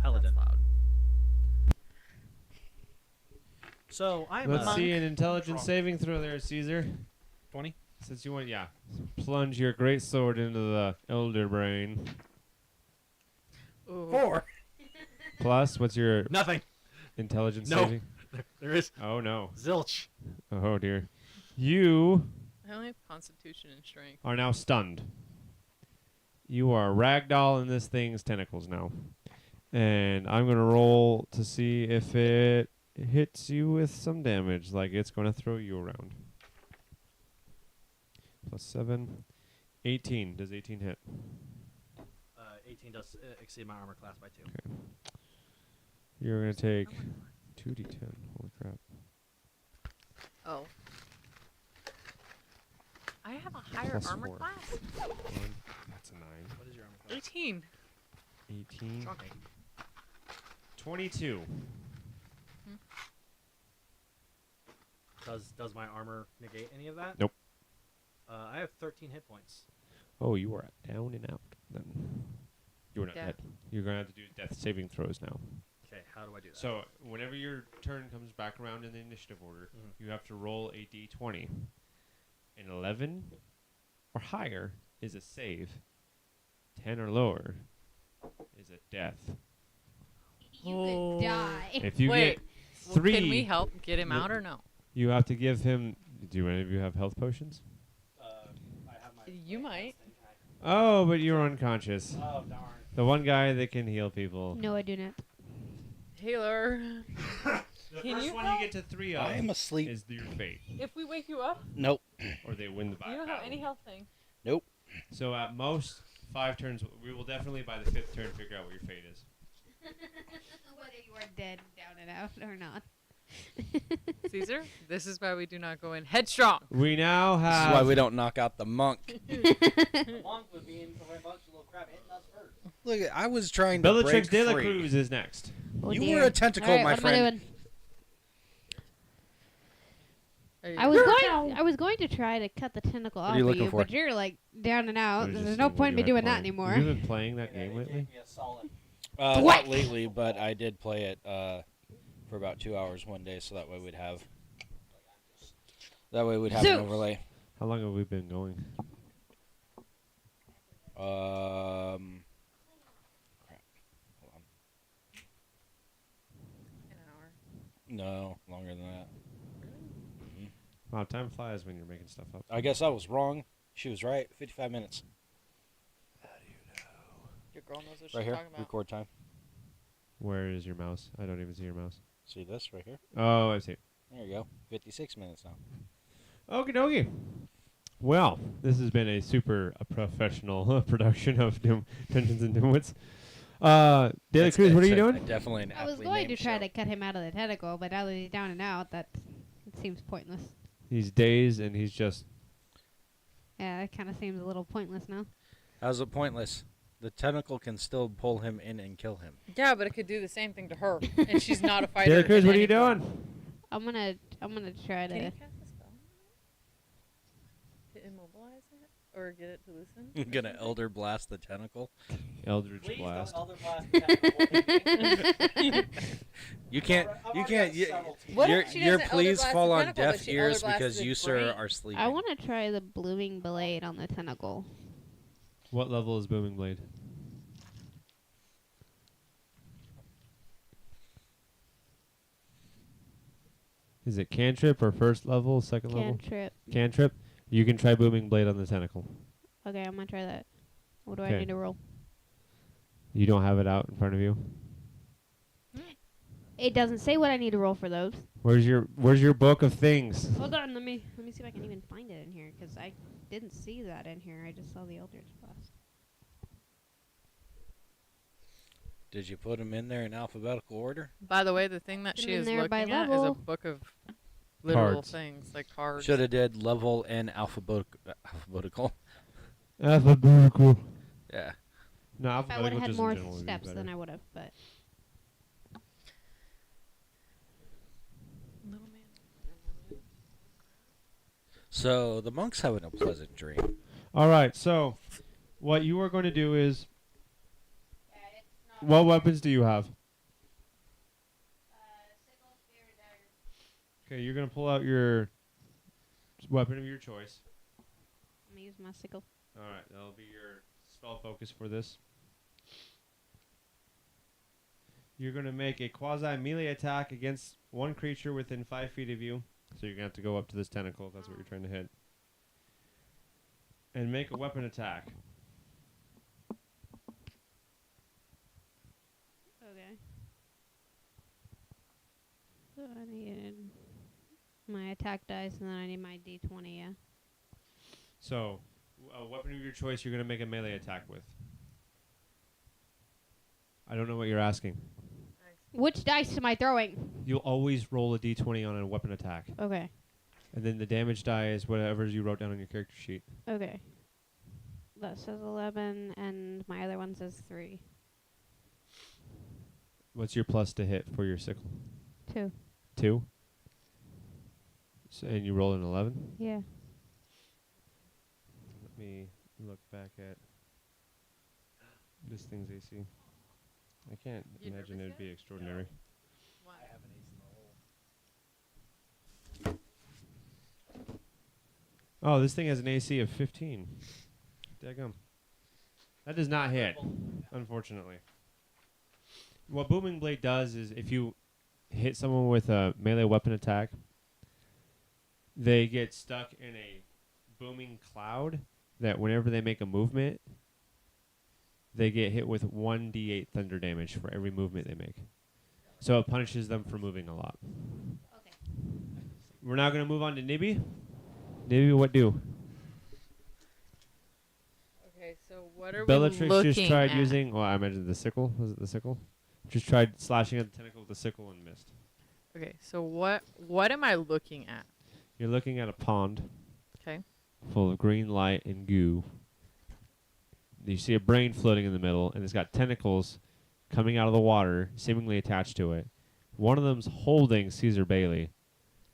Paladin. That's loud. So I'm Let's a see an intelligence saving throw there, Caesar. 20. Since you want, plunge your great sword into the elder brain. Ooh. 4. Plus, what's your Nothing. intelligence No. saving? There is Oh no. zilch. Oh dear. You I only have constitution and strength. are now stunned. You are ragdoll in this thing's tentacles now. And I'm going to roll to see if it hits you with some damage, like it's going to throw you around. Plus 7. 18. Does 18 hit? 18 does exceed my armor class by 2. Okay. You're going to take 2d10. Holy crap. Oh. I have a higher Plus armor 4. class? 1. That's a 9. What is your armor class? 18. 18. Strong. 22. Does my armor negate any of that? Nope. I have 13 hit points. Oh, you are down and out then. You are not Yeah. dead. You're going to have to do death saving throws now. Okay, how do I do that? So, whenever your turn comes back around in the initiative order, you have to roll a d20. An 11 or higher is a save. 10 or lower is a death. You could die. If you Wait, get well, 3, can we help get him No. out or no? you have to give him... Do any of you have health potions? I have my You might. Oh, but you're unconscious. Oh, darn. The one guy that can heal people. No, I do not. Healer. The Can first you one help? you get to 3 of I am asleep. is your fate. If we wake you up, Nope. Or they win the you don't have battle. any health thing. Nope. So at most 5 turns, we will definitely by the 5th turn figure out what your fate is. Whether you are dead, down and out, or not. Caesar, this is why we do not go in headstrong. We now This is have... why we don't knock out the monk. The monk would be in for a bunch of little crap hitting us first. Look, I was trying to Bellatrix break de la free. Cruz is next. Oh You dear. were a tentacle, Alright, my what am I friend. doing? Are you- I was going to try to cut the tentacle are off you of looking you, for? but you're like down and out. There's There's just no what point in me you doing like that anymore. Have you been playing that game lately? Yeah, solid. Not lately, but I did play it for about 2 hours one day, so that way we'd have an Zeus. overlay. How long have we been going? Crap. Hold on. An hour. No, longer than that. Wow, time flies when you're making stuff up. I guess I was wrong. She was right. 55 minutes. Your girl knows what Right she's here. talking about. Record time. Where is your mouse? I don't even see your mouse. See this right here? Oh, I see. There you go. 56 minutes now. Okie dokie. Well, this has been a super professional production of Dungeons and Dimwitts. Daily Cruz, what are you doing? Definitely an I was aptly going to named try show. to cut him out of the tentacle, but now that he's down and out, that it seems pointless. He's dazed and he's just... Yeah, it kind of seems a little pointless now. How's it pointless? The tentacle can still pull him in and kill him. Yeah, but it could do the same thing to her, and she's not a fighter. Daily Cruz, in what are you any form. doing? I'm gonna try Can you to. cast a spell to immobilize it or get it to loosen? I'm gonna elder blast the tentacle. Eldritch Please Blast. don't elder blast the tentacle. You can't. I've You already can't. got You, several. What your if she your doesn't pleas elder blast fall the on tentacle, but deaf she ears elder blasts because the you, sir, brain? are sleeping. I want to try the blooming blade on the tentacle. What level is Booming Blade? Is it cantrip or first level, second level? Cantrip. Cantrip. You can try Booming Blade on the tentacle. Okay, I'm gonna try that. What do I Okay. need to roll? You don't have it out in front of you. It doesn't say what I need to roll for those. Where's your book of things? Hold on, let me see if I can even find it in here, because I didn't see that in here. I just saw the Eldritch Blast. Did you put them in there in alphabetical order? By the way, the thing that Put she 'em in is there by looking at is a level. book of literal Cards. things, like cards. Should have did level and alphabetical. Alphabetical. Yeah. No, If I would alphabetical have had just more in general would be steps, better. then I would have. But Little man. So the monk's having a pleasant dream. All right, so what you are going to do is, what weapons do you have? Okay, you're going to pull out your weapon of your choice. I'm gonna use my sickle. All right, that'll be your spell focus for this. You're going to make a quasi melee attack against one creature within 5 feet of you. So you're going to have to go up to this tentacle if that's what you're trying to hit. And make a weapon attack. Okay. So I needed my attack dice, and then I need my d20. Yeah. So, a weapon of your choice you're going to make a melee attack with. I don't know what you're asking. Which dice am I throwing? You'll always roll a d20 on a weapon attack. Okay. And then the damage die is whatever you wrote down on your character sheet. Okay. That says 11, and my other one says 3. What's your plus to hit for your sickle? 2. 2? So, and you roll an 11? Yeah. Let me look back at this thing's AC. I can't You imagine it nervous would be extraordinary. Oh, this thing has an AC of 15. Daggum. That does not hit, unfortunately. What Booming Blade does is if you hit someone with a melee weapon attack, they get stuck in a booming cloud that whenever they make a movement, they get hit with 1d8 thunder damage for every movement they make. So it punishes them for moving a lot. Okay. We're now going to move on to Nibby. Nibby, what do? Okay, so what are we Bellatrix looking just tried at? using, well, I imagine the sickle. Was it the sickle? Just tried slashing at the tentacle with the sickle and missed. Okay, so what am I looking at? You're looking at a pond Okay. full of green light and goo. You see a brain floating in the middle, and it's got tentacles coming out of the water, seemingly attached to it. One of them's holding Caesar Bailey.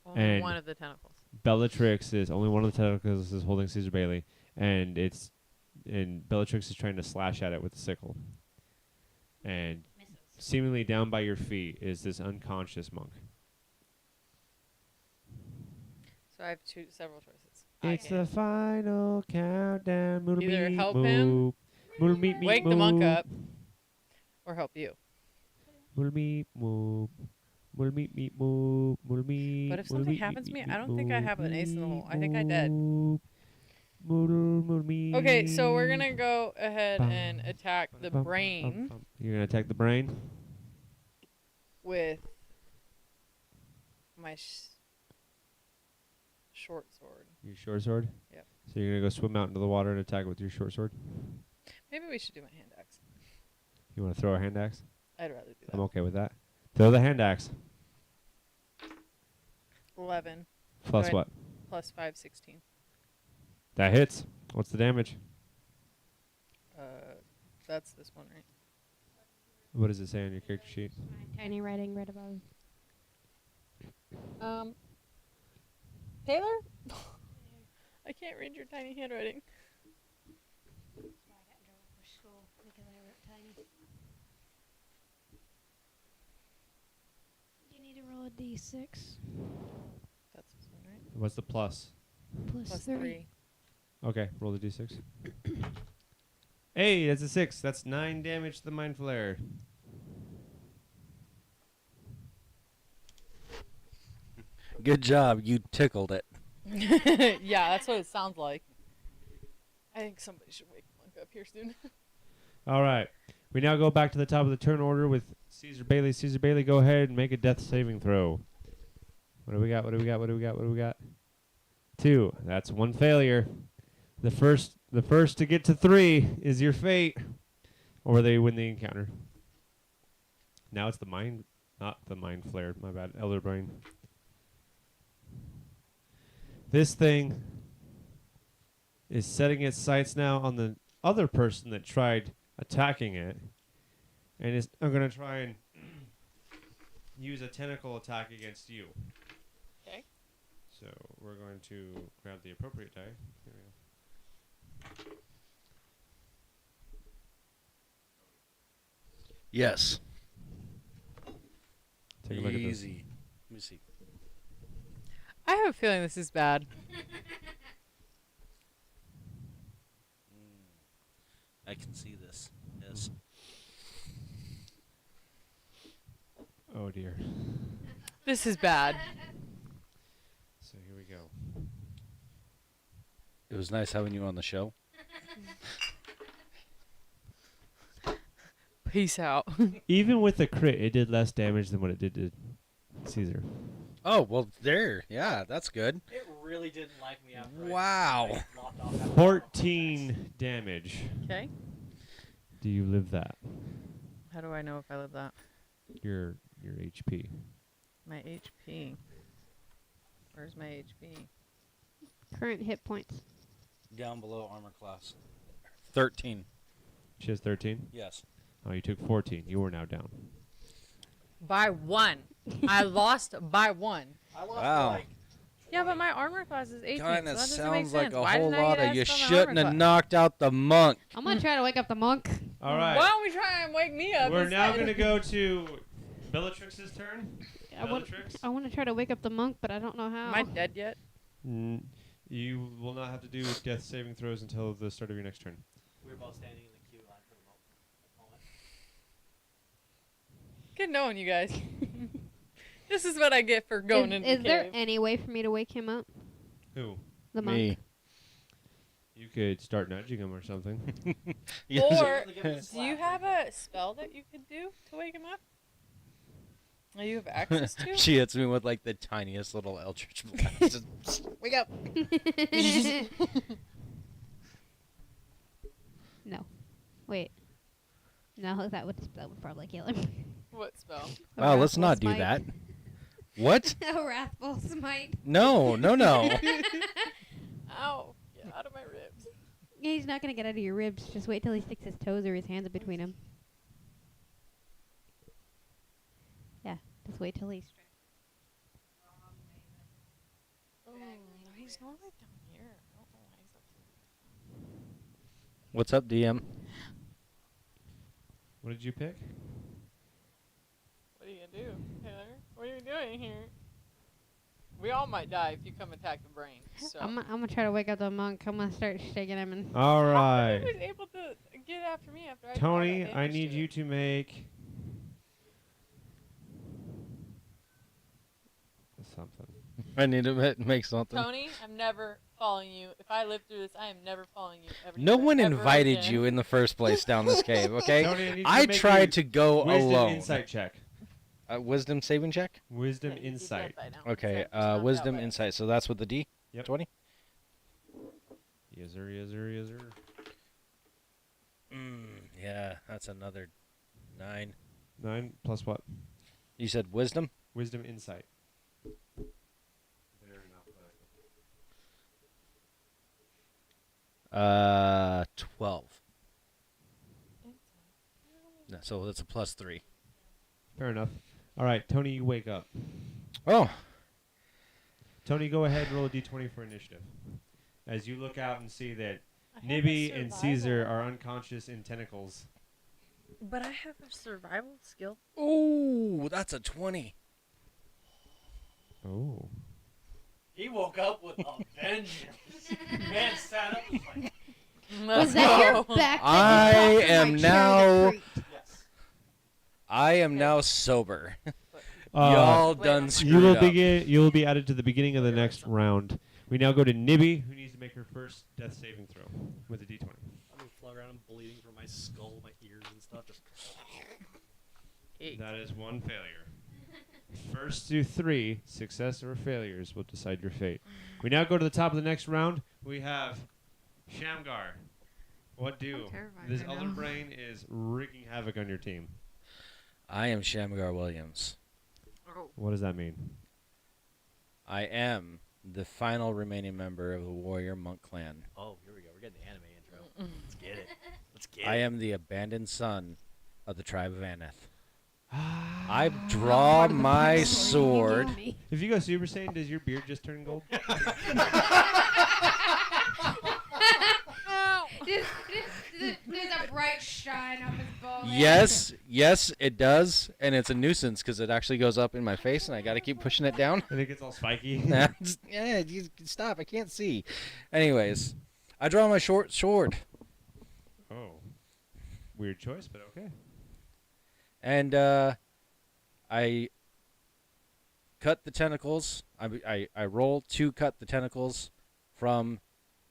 Only And one of the tentacles. Bellatrix is only one of the tentacles is holding Caesar Bailey, and Bellatrix is trying to slash at it with the sickle. And seemingly down by your feet is this unconscious monk. So I have several choices. It's the final countdown. Either help him, wake the monk up, or help you. But if something happens to me, I don't think I have an ace in the hole. I think I did. Okay, so we're gonna go ahead and attack the brain You're gonna attack the brain. with my short sword. Your short sword. Yep. So you're gonna go swim out into the water and attack with your short sword. Maybe we should do my hand axe. You want to throw a hand axe? I'd rather do that. I'm okay with that. Throw the hand axe. 11 Plus ahead. what? plus 5, 16. That hits. What's the damage? That's this one, right? What does it say on your character sheet? My tiny writing right above. Taylor? I can't read your tiny handwriting. You need to roll a d6 That's this one, right? What's the plus? Plus 3. 3. Okay, roll the d6. Hey, that's a 6. That's 9 damage to the Mind Flare. Good job. You tickled it. Yeah, that's what it sounds like. I think somebody should wake the monk up here soon. All right. We now go back to the top of the turn order with Caesar Bailey. Caesar Bailey, go ahead and make a death saving throw. What do we got? What do we got? What do we got? What do we got? 2. That's 1 failure. The first to get to 3 is your fate, or they win the encounter. Now it's the mind, not the mind flare. My bad. Elder brain. This thing is setting its sights now on the other person that tried attacking it, and I'm going to try and use a tentacle attack against you. Okay. So we're going to grab the appropriate die. Here we go. Yes. Take a look at this. Easy. Let me see. I have a feeling this is bad. I can see this. Yes. Oh dear. This is bad. So here we go. It was nice having you on the show. Peace out. Even with the crit, it did less damage than what it did to Caesar. Oh, well, there. Yeah, that's good. It really didn't like me after. Wow. I lopped off that 14 damage. Okay. Do you live that? How do I know if I live that? Your HP. My HP. Where's my HP? Current hit points. Down below armor class. 13. She has 13. Yes. Oh, you took 14. You are now down. By 1. I lost by 1. I lost Wow. like. Yeah, but my armor class is 18. Kind so of that doesn't sounds make like sense. a Why whole didn't I lot get of you asked on my shouldn't armor have class? knocked out the monk. I'm gonna try to wake up the monk. All right. Why don't we try and wake me up? We're now instead? going to go to Bellatrix's turn. I want Bellatrix. to try to wake up the monk, but I don't know how. Am I dead yet? You will not have to do death saving throws until the start of your next turn. We were both standing in the queue line for the moment. Good knowing you guys. This is what I get for going into Is the there cave. any way for me to wake him up? Who? The monk. Me. You could start nudging him or something. Yes. Or do you have a spell that you could do to wake him up? That you have access to? She hits me with like the tiniest little eldritch blast. Just, wake up. No. Wait. No, that would probably kill him. What spell? A Wow, let's wrathful not do smite. that. What? A wrathful smite. No. Ow. Get out of my ribs. He's not gonna get out of your ribs. Just wait till he sticks his toes or his hands in between him. Yeah, just wait till he's. Oh, he's normally down here. I don't know why he's up here. What's up, DM? What did you pick? What are you gonna do, Taylor? What are you doing here? We all might die if you come attack the brain. So. I'm gonna try to wake up the monk. I'm gonna start shaking him and. All He right. was able to get after me after I Tony, did all that I damage need to you it. to make something. I need to make something. Tony, I'm never following you. If I live through this, I am never following you ever. No one ever invited again. you in the first place down this cave, okay? Tony, I need you to I make tried a to go Wisdom alone. insight check. Wisdom saving check? Wisdom Yeah, he's dead insight. by now, Okay, so he's knocked wisdom out by insight. So that's with the D? Yep. 20? Yes, sir. Yes, sir. Yes, sir. Yeah, that's another 9. 9 plus what? You said wisdom? Wisdom insight. 12. No, so that's a plus 3. Fair enough. All right, Tony, you wake up. Oh, Tony, go ahead and roll a d20 for initiative. As you look out and see that I have a Nibby and Caesar survival. are unconscious in tentacles. But I have a survival skill. ooh, that's a 20. Oh. He woke up with a vengeance. Man sat up and was like, Was that your back? that I just popped in am my chair now- that creaked? yes. I am now sober. Uh, Y'all Wait, done I'm screwed you will up. begin. You will be added to the beginning of the next round. We now go to Nibby, who needs to make her first death saving throw with a d20. I've been floating around and bleeding from my skull, my ears, and stuff. Just. That is one failure. First to 3, success or failures will decide your fate. We now go to the top of the next round. We have Shamgar. What do? I'm terrified This right other now. brain is wreaking havoc on your team. I am Shamgar Williams. What does that mean? I am the final remaining member of the Warrior Monk clan. Oh, here we go. We're getting the anime intro. Let's get it. Let's get I it. am the abandoned son of the tribe of Aneth. I draw my sword. If you go Super Saiyan, does your beard just turn gold? There's a bright shine up his bow. Yes, it does, and it's a nuisance because it actually goes up in my face, and I got to keep pushing it down. I think it's all spiky. Yeah, you stop. I can't see. Anyways, I draw my short sword, Oh. Weird choice, but okay. and I cut the tentacles. I roll to cut the tentacles from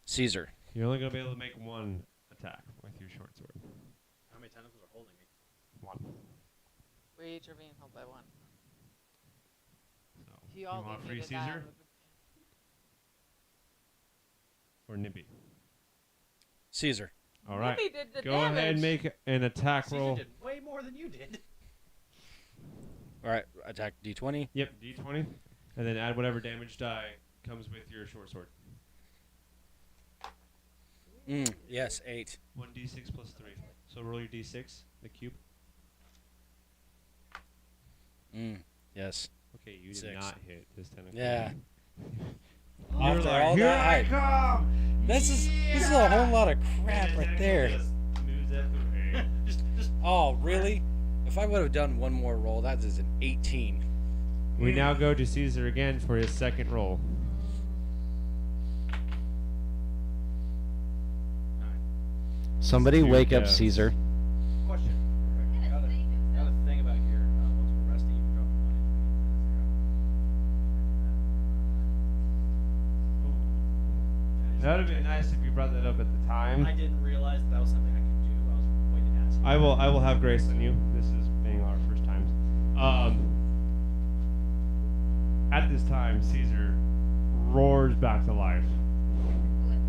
Caesar. You're only going to be able to make one attack with your short sword. How many tentacles are holding me? One. We each are being held by one. So, If you all want need free me to die, Caesar or Nippy? Caesar. All right. Nippy did the Go ahead and damage. make an attack Caesar roll. did way more than you did. All right, attack D20. Yep, D20. And then add whatever damage die comes with your short sword. Yes, 8. 1d6 plus 3. So roll your d6, the cube. Yes. Okay, you did 6. not hit this tentacle. Yeah. You're After like, all here that I hype. come! This is a whole lot of crap And the right there. tentacle just moves out the way. Just Oh, really? If I would have done one more roll, that is an 18. We now go to Caesar again for his second roll. Somebody Dude, wake up yeah. Caesar. Question. Got a thing about here. Once we're resting, you can drop the money. That would have been nice if you brought that up at the time. I didn't realize that was something I could do. I was waiting to ask you. I will have grace on you. This is being our first time. At this time, Caesar roars back to life.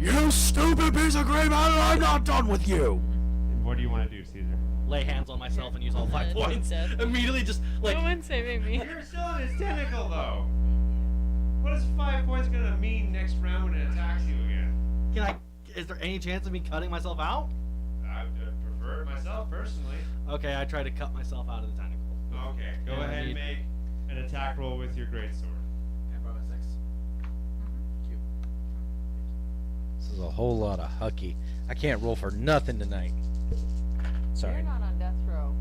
You stupid piece of gray matter! I'm not done with you. And what do you want to do, Caesar? Lay hands on myself and use all 5 points. Dead. Immediately, just like No one's saving me. You're still in his tentacle, though. What is 5 points gonna mean next round when it attacks you again? can I? Is there any chance of me cutting myself out? I would prefer it myself personally. Okay, I try to cut myself out of the tentacle. Okay, go Yeah, ahead and you- make an attack roll with your greatsword. Okay, I brought my 6. Cute. This is a whole lot of hucky. I can't roll for nothing tonight. Sorry. You're not on death row.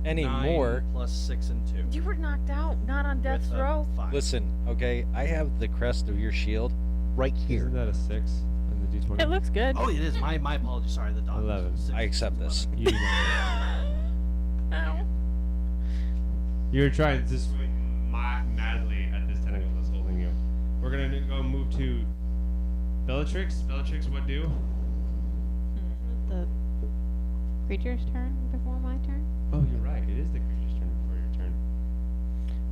Anymore. 9 plus 6 and 2. You were knocked out, not on death With a row. 5. Listen, okay, I have the crest of your shield right here. Isn't that a 6 on the d20? It looks good. Oh, it is. My apologies. Sorry, the dog. 11. 6, I accept this. 11. You do not. Ow. You're trying to swing madly at this tentacle that's holding you. We're gonna go move to Bellatrix. Bellatrix, what do? The creature's turn before my turn. Oh, you're right. It is the creature's turn before your turn.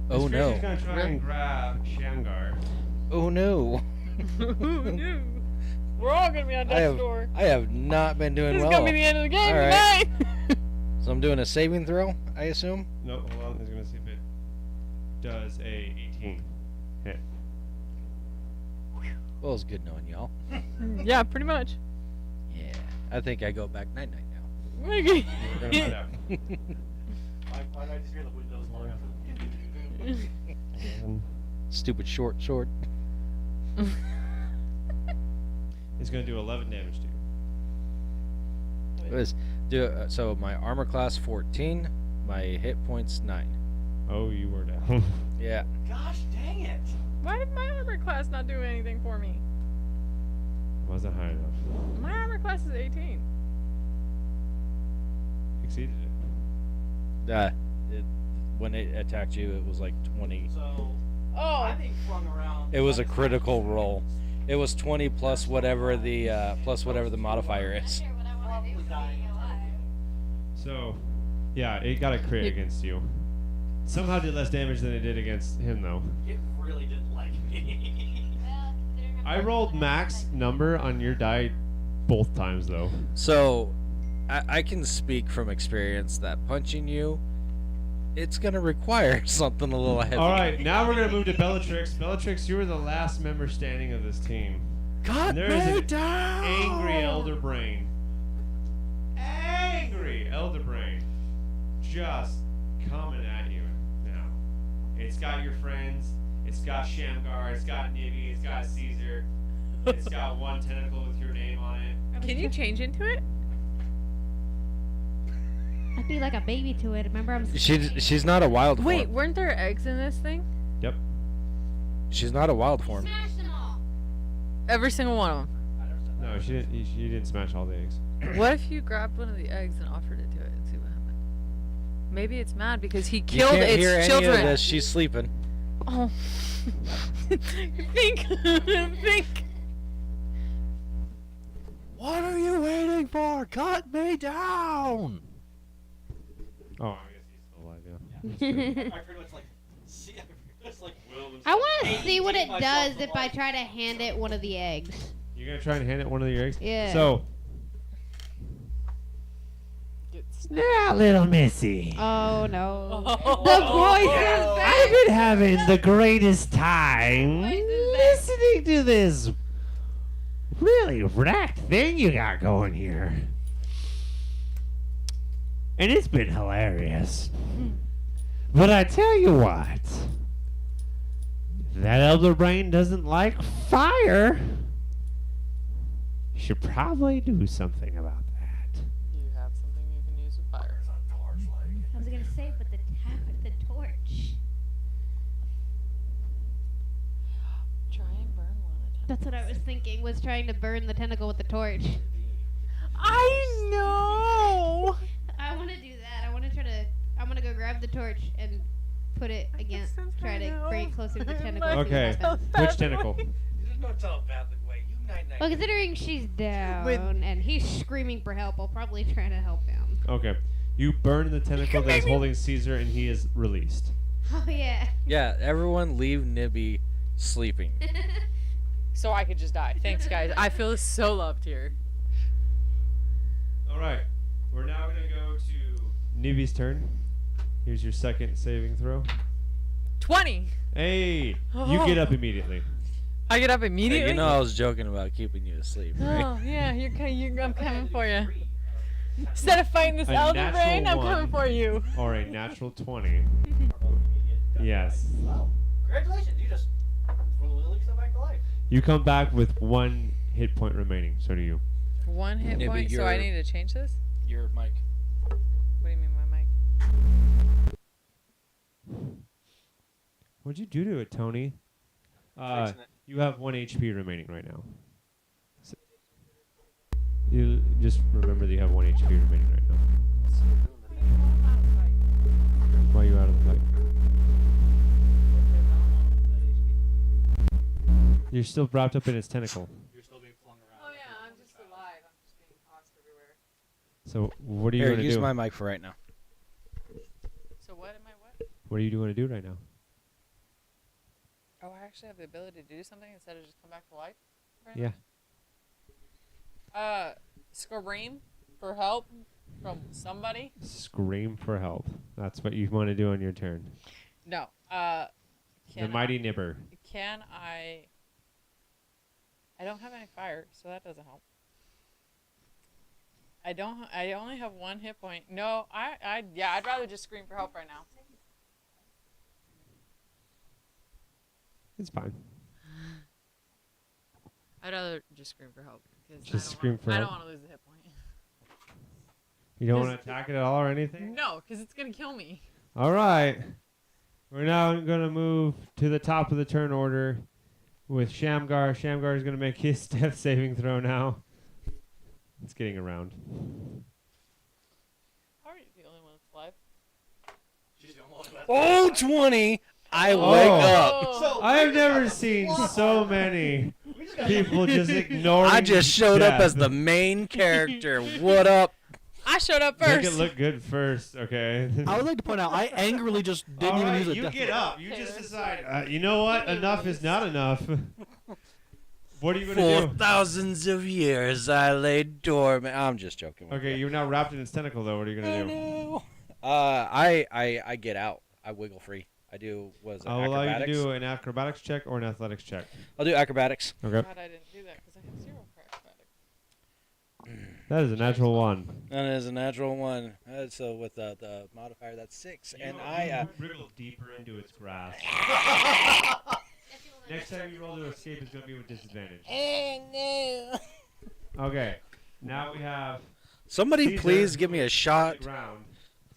Oh This no. creature's gonna try and grab Shamgar. Oh no. No. We're all gonna be on I death's have, door. I have not been doing This is well. gonna be the end of the game All right. tonight. So I'm doing a saving throw, I assume. No, hold on. He's gonna see if it does a 18 hit. Well, it's good knowing y'all. Yeah, pretty much. Yeah. I think I go back night night now. Okay. We're gonna find out. Why did I just hear the windows long enough? Stupid short sword. It's gonna do 11 damage to you. It was so my armor class 14, my hit points 9. Oh, you were down. Yeah. Gosh dang it! Why did my armor class not do anything for me? Wasn't high enough. My armor class is 18. Exceeded it. It, when it attacked you, it was like 20. So Oh. I'm being flung around. It was a critical roll. It was 20 plus whatever the modifier is. Probably dying. So, yeah, it got a crit against you. Somehow did less damage than it did against him, though. It really didn't like me. I rolled max number on your die both times, though. So, I can speak from experience that punching you it's gonna require something a little heavy. All right, now we're gonna move to Bellatrix. Bellatrix, you were the last member standing of this team. Cut There is me an down! angry elder brain. Angry elder brain. Just coming at you now. It's got your friends. It's got Shamgar. It's got Nibby. It's got Caesar. It's got one tentacle with your name on it. Can you change into it? I'd be like a baby to it. Remember, I'm. She's not a wild form. Wait, weren't there eggs in this thing? Yep. She's not a wild form. Smash them all. Every single one of No, she didn't. You didn't smash all the eggs. them. What if you grabbed one of the eggs and offered it to it and see what happened? Maybe it's mad because he You killed can't its hear any children. of this. She's sleeping. Oh. Think. Think. What are you waiting for? Cut me down! Oh, I guess he's still alive. Yeah. I pretty much like see. I pretty much like I want to see what it myself does to if I life. try to hand it one of the eggs. You're gonna try and hand it one of your eggs. Yeah. So. Now, little Missy, Oh no. Oh. The voice is I've back. been having the greatest time Voice is back. listening to this really racked thing you got going here. And it's been hilarious. But I tell you what, that elder brain doesn't like fire. You should probably do something about that. You have something you can use with fire. I was gonna say, but the torch. Try and burn one. That's what I was thinking. Was trying to burn the tentacle with the torch. I know. I want to do that. I want to try to. I'm gonna go grab the torch and put it against. Try to bring it closer to the tentacle. and see what Okay. happens. Which tentacle? There's no telepathic way. You night. Well, considering she's down and he's screaming for help, I'll probably try to help him. Okay. You burn the tentacle that's holding Caesar, and he is released. Oh yeah. Yeah, everyone leave Nibby sleeping. So I could just die. Thanks, guys. I feel so loved here. All right. We're now gonna go to Nibi's turn. Here's your second saving throw. 20. Hey, you get up immediately. I get up Hey, immediately. you know I was joking about keeping you asleep, right? Oh yeah, I'm coming for you. Instead of fighting this A elder natural brain, I'm one. coming for you. Or a natural 20. Yes. Wow. Congratulations. You just literally come back to life. You come back with 1 hit point remaining. So do you. 1 hit Maybe point. So I you're- need to change this. Your mic. What do you mean, my mic? What'd you do to it, Tony? You have 1 HP remaining right now. So you just remember that you have 1 HP remaining right now. Why are you out of the fight? You're still wrapped up in its tentacle. You're still being flung around. Oh yeah, I'm just alive. I'm just being tossed everywhere. So what are you Here, going to use do? my mic for right now. So what am I? What? What are you going to do right now? Oh, I actually have the ability to do something instead of just come back to life. Right Yeah. now? Scream for help from somebody. Scream for help. That's what you want to do on your turn. No. The mighty Nibber. Can I? I don't have any fire, so that doesn't help. I don't. I only have 1 hit point. No, yeah, I'd rather just scream for help right now. It's fine. I'd rather just scream for help. 'Cause Just I don't scream wanna, for I help? don't want to lose the hit point. You don't want to attack it at all or anything? No, because it's gonna kill me. All right. We're now going to move to the top of the turn order with Shamgar. Shamgar is going to make his death saving throw now. It's getting around. How are you the only one that's alive? She's the only one left. Oh, 20! I Oh. wake up. Oh. I have never seen so many people just ignoring I just showed up death. as the main character. What up? I showed up Make first. it look good first, okay? I would like to point out, I angrily just didn't All even right, use a you death get roll. up. You Okay, just let's decide. You know what? Enough is not enough. What are you going to For do? thousands of years, I lay dormant. I'm just joking. with Okay, you. you're now wrapped in its tentacle, though. What are you Oh, going to do? no. I get out. I wiggle free. I do I'll allow you to acrobatics. do an acrobatics check or an athletics check. I'll do acrobatics. Okay. God, I didn't do that because I have 0 for acrobatics. That is a natural one. That is a natural one. So with the modifier, that's 6. And I wriggle deeper into its grasp. Next time you roll to escape, it's going to be with disadvantage. no. Okay. Now we have Somebody Caesar please give me a on the shot. ground.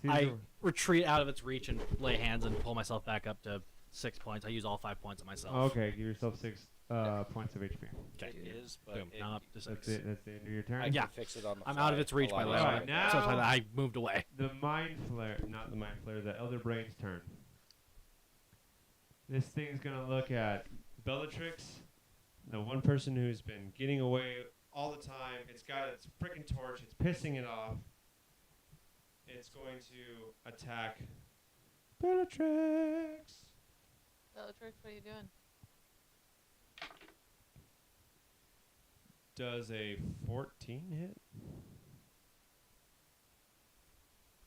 I Caesar- retreat out of its reach and lay hands and pull myself back up to 6 points. I use all 5 points of myself. Okay, give yourself 6 points of HP. Okay. It is, but Boom. Now up to 6. That's it. That's the end of your turn. I can Yeah. fix it on the I'm fly. out of its reach, a by lot the way. easier. Alright, now- So it's like I moved away. The mind flare, not the mind flare, the Elder Brain's turn. This thing's gonna look at Bellatrix, the one person who's been getting away all the time. It's got its freaking torch. It's pissing it off. It's going to attack Bellatrix. Bellatrix, what are you doing? Does a 14 hit?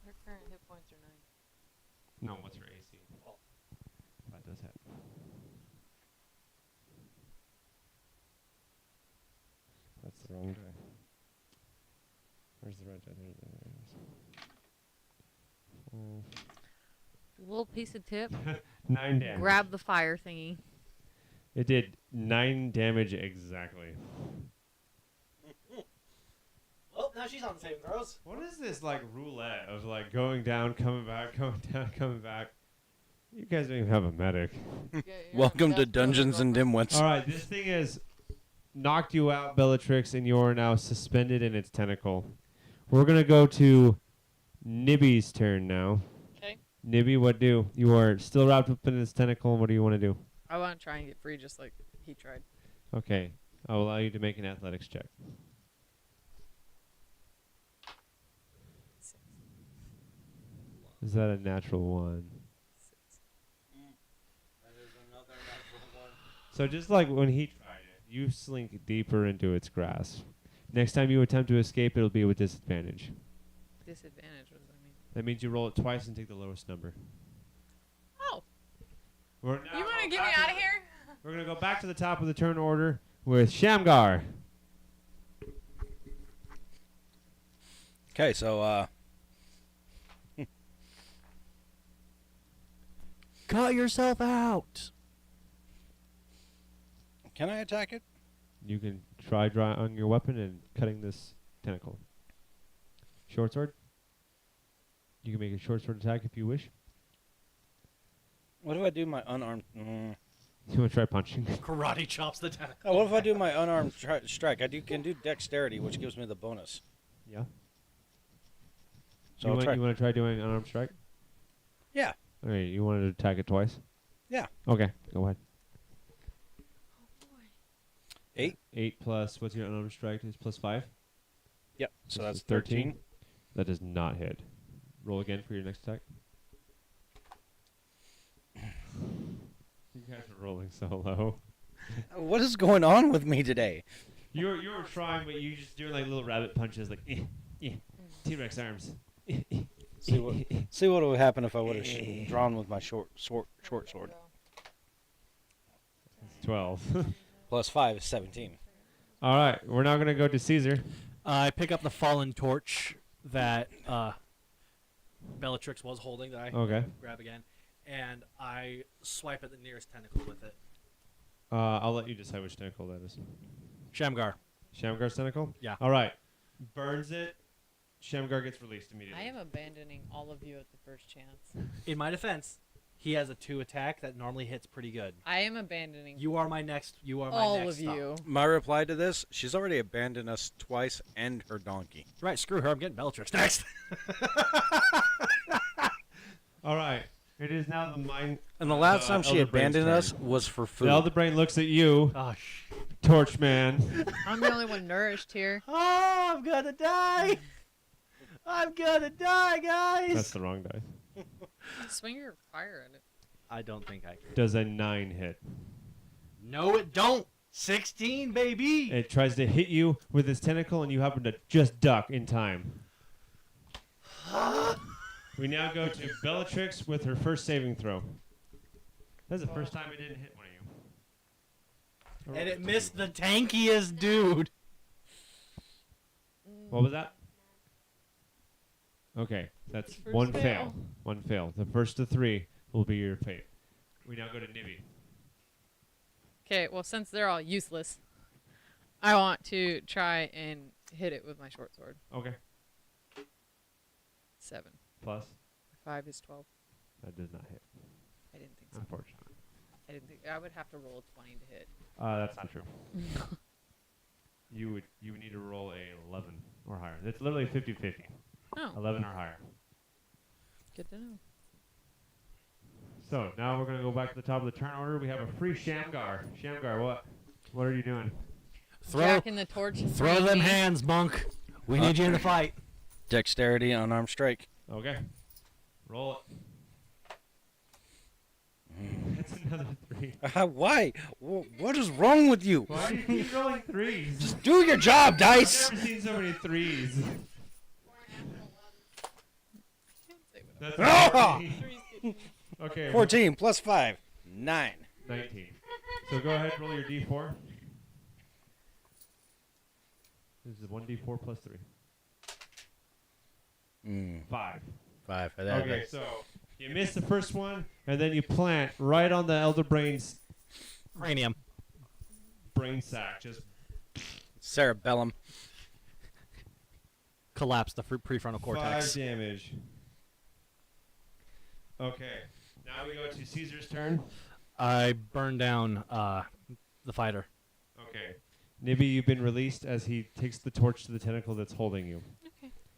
Her current hit points are 9. No, what's her AC? That does hit. That's the wrong die. Where's the red die? There it is. Little piece of tip. 9 damage. Grab the fire thingy. It did 9 damage exactly. Well, now she's on the saving throws. What is this like roulette of like going down, coming back, going down, coming back? You guys don't even have a medic. Welcome to Dungeons and Dimwitts. All right, this thing has knocked you out, Bellatrix, and you are now suspended in its tentacle. We're gonna go to Nibby's turn now. Okay. Nibby, what do? You are still wrapped up in its tentacle. What do you want to do? I want to try and get free just like he tried. Okay, I'll allow you to make an athletics check. 6. Is that a natural one? 6. That is another natural one. So just like when he tried it, you slink deeper into its grasp. Next time you attempt to escape, it'll be with disadvantage. Disadvantage, what does that mean? That means you roll it twice and take the lowest number. Oh, We're you want to get me out of here? We're going to go back to the top of the turn order with Shamgar. Okay, so Cut yourself out. can I attack it? You can try drawing your weapon and cutting this tentacle. Short sword. You can make a short sword attack if you wish. What if I do my unarmed? You want to try punching? Karate chops the tentacle. Oh, what if I do my unarmed strike? Can do dexterity, which gives me the bonus. Yeah. So you I'll want, try. you want to try doing unarmed strike? Yeah. All right. You wanted to attack it twice? Yeah. Okay. Go ahead. 8. 8 plus what's your unarmed strike? Is plus 5. Yep. So This that's is 13. 13. That does not hit. Roll again for your next attack. You guys are rolling so low. What is going on with me today? You were trying, but you just doing like little rabbit punches, like T-Rex arms. See what would happen if I would have drawn with my short sword. 12. Plus 5 is 17. All right, we're now gonna go to Caesar. I pick up the fallen torch that Bellatrix was holding that I Okay. grab again, and I swipe at the nearest tentacle with it. I'll let you decide which tentacle that is. Shamgar. Shamgar's tentacle. Yeah. All right. Burns it. Shamgar gets released immediately. I am abandoning all of you at the first chance. In my defense, he has a 2 attack that normally hits pretty good. I am abandoning You are my next. You are my all next of stop. you. My reply to this: she's already abandoned us twice and her donkey. Right, screw her. I'm getting Bellatrix next. All right. It is now the mind. And the last time she Elder Brain's abandoned turn. us was for food. The Elder Brain looks at you, Oh, Torch Man. I'm the only one nourished here. Oh, I'm gonna die. I'm gonna die, guys. That's the wrong die. Swing your fire at it. I don't think I can. Does a 9 hit? No, it don't. 16, baby. It tries to hit you with its tentacle, and you happen to just duck in time. We now go to Bellatrix with her first saving throw. That's the first time it didn't hit one of you. And it missed the tankiest dude. What was that? Okay, that's First one fail. fail. One fail. The first of 3 will be your fate. We now go to Nibby. Okay, well, since they're all useless, I want to try and hit it with my short sword. Okay. 7. Plus. 5 is 12. That does not hit, I didn't think so. unfortunately. I didn't think I would have to roll a 20 to hit. That's not true. You would need to roll a 11 or higher. It's literally 50-50. Oh, 11 or higher. good to know. So now we're gonna go back to the top of the turn order. We have a free Shamgar. Shamgar, what are you doing? Jack in the torch. is Throw them flaming. hands, monk. We need you in the fight. Dexterity, unarmed strike. Okay. Roll it. That's another 3. Why? What is wrong with you? Why do you keep rolling 3s? Just do your job, dice. I've never seen so many 3s. That's Ah! 14. Okay. 14 plus 5. 9. 19. So go ahead, roll your d4. This is 1d4 plus 3. 5. 5. Okay, so you miss the first one, and then you plant right on the Elder Brain's Cranium. brain sac. Just Cerebellum. Collapse the prefrontal 5 cortex. damage. Okay. Now we go to Caesar's turn. I burn down the fighter. Okay. Nibby, you've been released as he takes the torch to the tentacle that's holding you.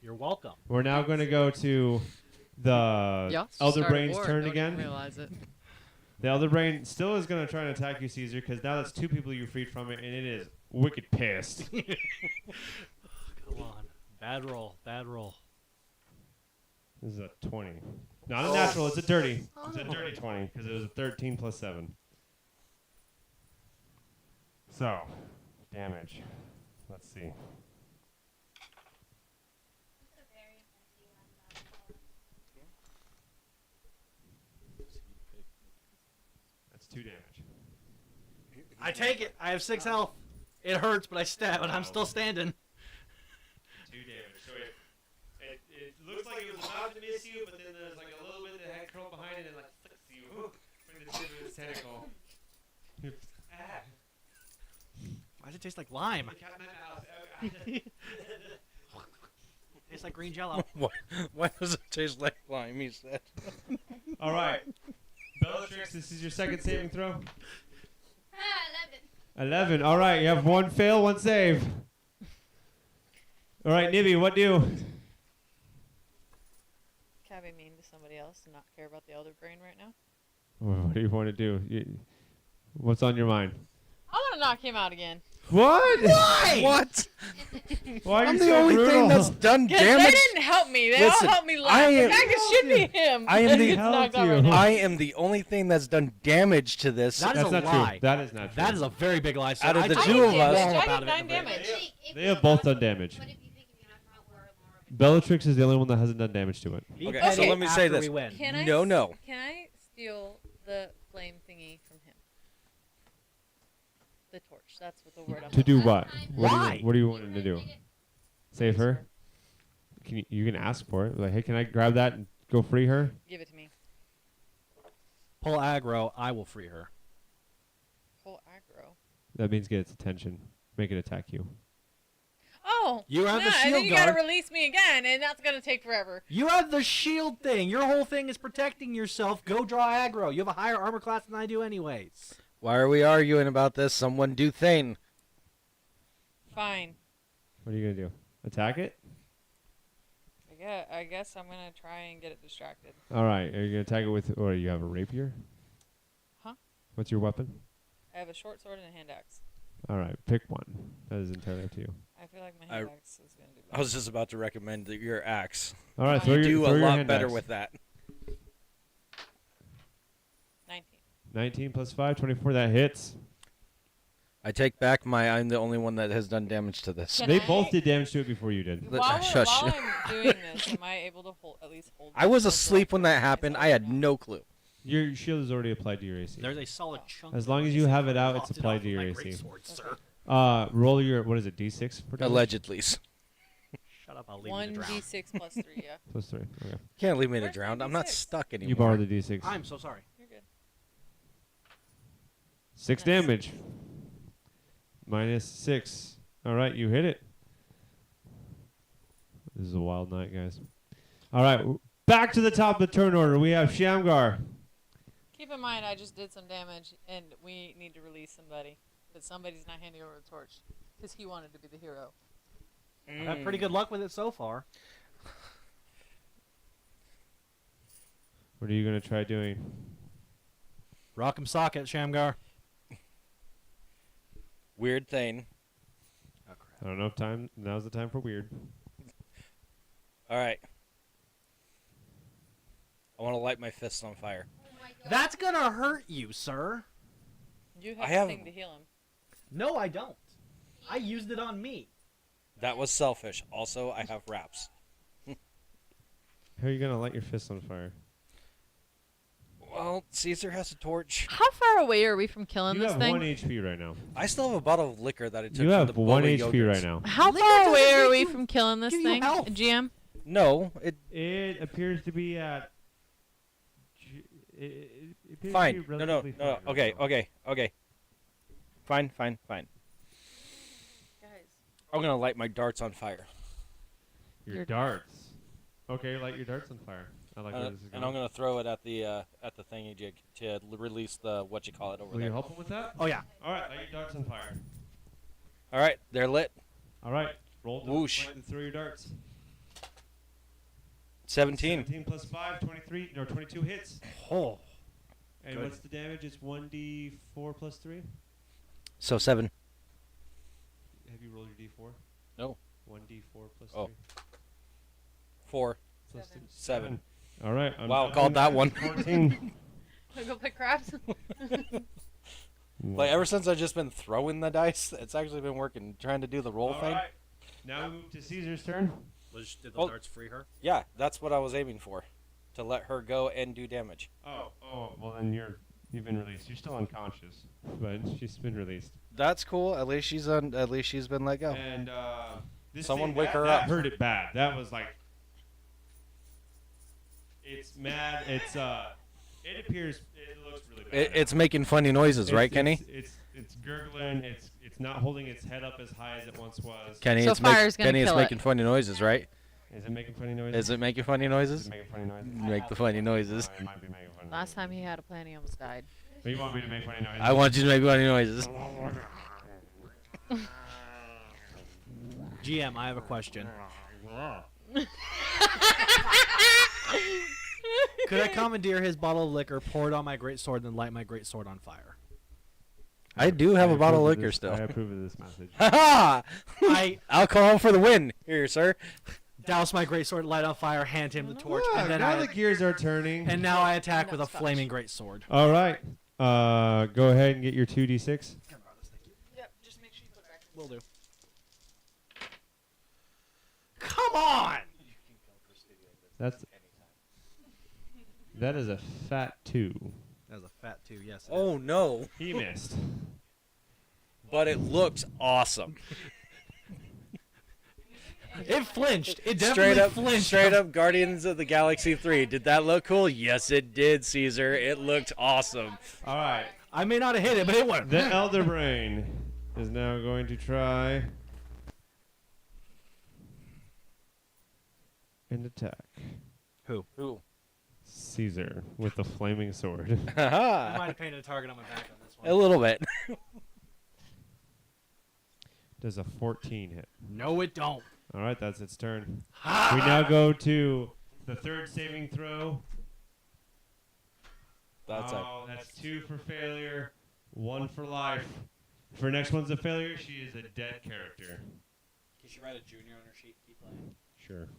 You're welcome. We're now going to go to the Y'all Elder started Brain's war, turn don't even again. Realize it. The Elder Brain still is going to try and attack you, Caesar, because now that's 2 people you freed from it, and it is wicked pissed. Come on. Bad roll. Bad roll. This is a 20. Not a natural, it's a dirty. It's a dirty 20, because it was a 13 plus 7. So, damage. Let's see. That's 2 damage. I take it. I have 6 health. It hurts, but I stab, and I'm still standing. 2 damage. So it looks like it was about to miss you, but then there's like a little bit that had curled behind it and like flicks you from the tip of its tentacle. Ah. Why does it taste like lime? Got my mouth. Tastes like green jello. Why does it taste like lime, he said? All right. Bellatrix, this is your second saving throw. 11. All right, you have 1 fail, 1 save. All right, Nibby, what do? Can I be mean to somebody else and not care about the Elder Brain right now? What do you want to do? What's on your mind? I want to knock him out again. What? Why? What? Why are I'm you the so only brutal? thing that's done Because they damage. didn't help me. They Listen, all helped me I last. am- In fact, it should be him. I am that the- gets knocked out helped right you. now. I am the only thing that's done damage to this. That is That's a not lie. true. That is not true. That is a very big lie. So Out of I the took two of the us- wallop I did out of it 9 in the very damage. beginning. They have both done damage. Bellatrix is the only one that hasn't done damage to it. Be Okay, petty so let me say after this. we win. Can I No. Can I steal the flame thingy from him? The torch. That's what the word I'm To do looking what? Why? What do you want to do? Save her? You can ask for it. Like, hey, can I grab that and go free her? for. Give it to me. Pull aggro. I will free her. Full aggro. That means get its attention. Make it attack you. Oh. You have the and shield then you gotta guard. release me again, and that's gonna take forever. You have the shield thing. Your whole thing is protecting yourself. Go draw aggro. You have a higher armor class than I do anyways. Why are we arguing about this? Someone do thing. Fine. What are you gonna do? Attack it? I guess I'm gonna try and get it distracted. All right. Are you gonna attack it with? Or you have a rapier? Huh? What's your weapon? I have a short sword and a hand axe. All right. Pick one. That is entirely up to you. I feel like my hand axe is gonna do better. I was just about to recommend your axe. All right. You Throw You your, do throw a your lot hand better axe. with that. 19. 19 plus 5, 24. That hits. I take back my. I'm the only one that has done damage to this. Can They I- both did damage to it before you did. Shush. While I'm doing this, am I able to at least hold? I was this asleep when that until happened. it's I had over? no clue. Your shield is already applied to your AC. There's a solid chunk. As of long as AC you have it from out, popped it's it applied off to with your my AC. greatsword, sir. Roll your, what is it, D6 for damage? Allegedly. Shut up, I'll leave you to drown. 1d6 plus 3, yeah. Plus 3. Okay. Can't leave me to Where's my drown. I'm not D6? stuck anymore. You borrow the D6. I'm so sorry. You're good. 6 Nice. damage. Minus 6. All right, you hit it. This is a wild night, guys. All right, back to the top of the turn order. We have Shamgar. Keep in mind, I just did some damage, and we need to release somebody. But somebody's not handing over the torch, because he wanted to be the hero. I've had pretty good luck with it so far. What are you going to try doing? Rock'em socket, Shamgar. Weird thing. I don't know if time. Now's the time for weird. All right. I want to light my fists on fire. That's gonna hurt you, sir. You I have have- the thing to heal him. No, I don't. I used it on me. That was selfish. Also, I have wraps. How are you going to light your fist on fire? Well, Caesar has a torch. How far away are we from killing You this have thing? 1 HP right now. I still have a bottle of liquor that I took You from have the 1 Boba HP yogurts. right now. How Liquor far doesn't away are make we you- from killing this give you thing, health. GM? No, It appears to be at. It appears to fine. be No. relatively far right Okay, now. okay. Fine. Guys. I'm gonna light my darts on fire, Your darts. Okay, light your darts on fire. I like where this is going. and I'm gonna throw it at the thingy jig to release the what you call it over Will you there. help him with that? Oh yeah. All right, light your darts on fire. All right, they're lit. All right, roll to Whoosh. light and throw your darts. 17. 17 plus 5, 23, or 22 hits. Oh. And Good. what's the damage? It's 1d4 plus 3. So 7. Have you rolled your d4? No. 1d4 plus Oh. 3. 4. Plus 7. 2. All right. I'm Wow, down called that one. 14. Wanna go play craps? Like ever since I've just been throwing the dice, it's actually been working. Trying to do the roll All thing. right. Now we move to Caesar's turn. Did the Oh. darts free her? Yeah, that's what I was aiming for, to let her go and do damage. Oh, well then you've been released. You're still unconscious, but she's been released. That's cool. At least she's on. At least she's been let go. And this Someone thing, wake that, her that up. hurt it bad. That was like, it's mad. It's it appears it looks really bad. It's making funny noises, right, Kenny? It's gurgling. It's not holding its head up as high as it once was. Kenny, So it's, fire's gonna Kenny, it's kill it. making funny noises, right? Is it making funny noises? Is it making funny Is noises? it making funny noises? Make the funny noises. It might be making funny Last noises. time he had a plan, he almost died. But you want me to make funny noises? I want you to make funny noises. GM, I have a question. Could I commandeer his bottle of liquor, pour it on my greatsword, and then light my greatsword on fire? I do have a bottle of liquor still. I approve of this message. Ha I Alcohol for the win. Here, sir. douse my greatsword, light on fire, hand him the torch, Look, and then now the gears are turning. and now I attack with a Scotch. flaming greatsword. All right. Go ahead and get your 2d6. Yep, just make sure you put it back. Will do. Come on! That is a fat 2. That was a fat 2, yes. Oh no! He missed. But it looked awesome. It flinched. It definitely Straight up, flinched. straight up, Guardians of the Galaxy 3. Did that look cool? Yes, it did, Caesar. It looked awesome. All right. I may not have hit it, but it went. The Elder Brain is now going to try and attack Who? Caesar with the flaming sword. I Haha. might have painted a target on my back on this A one. little bit. Does a 14 hit? No, it don't. All right, that's its turn. We now go to the third saving throw. That's it. That's 2 for failure, 1 for life. If her next one's a failure, she is a dead character. Can she write a junior on her sheet? Keep playing. Sure.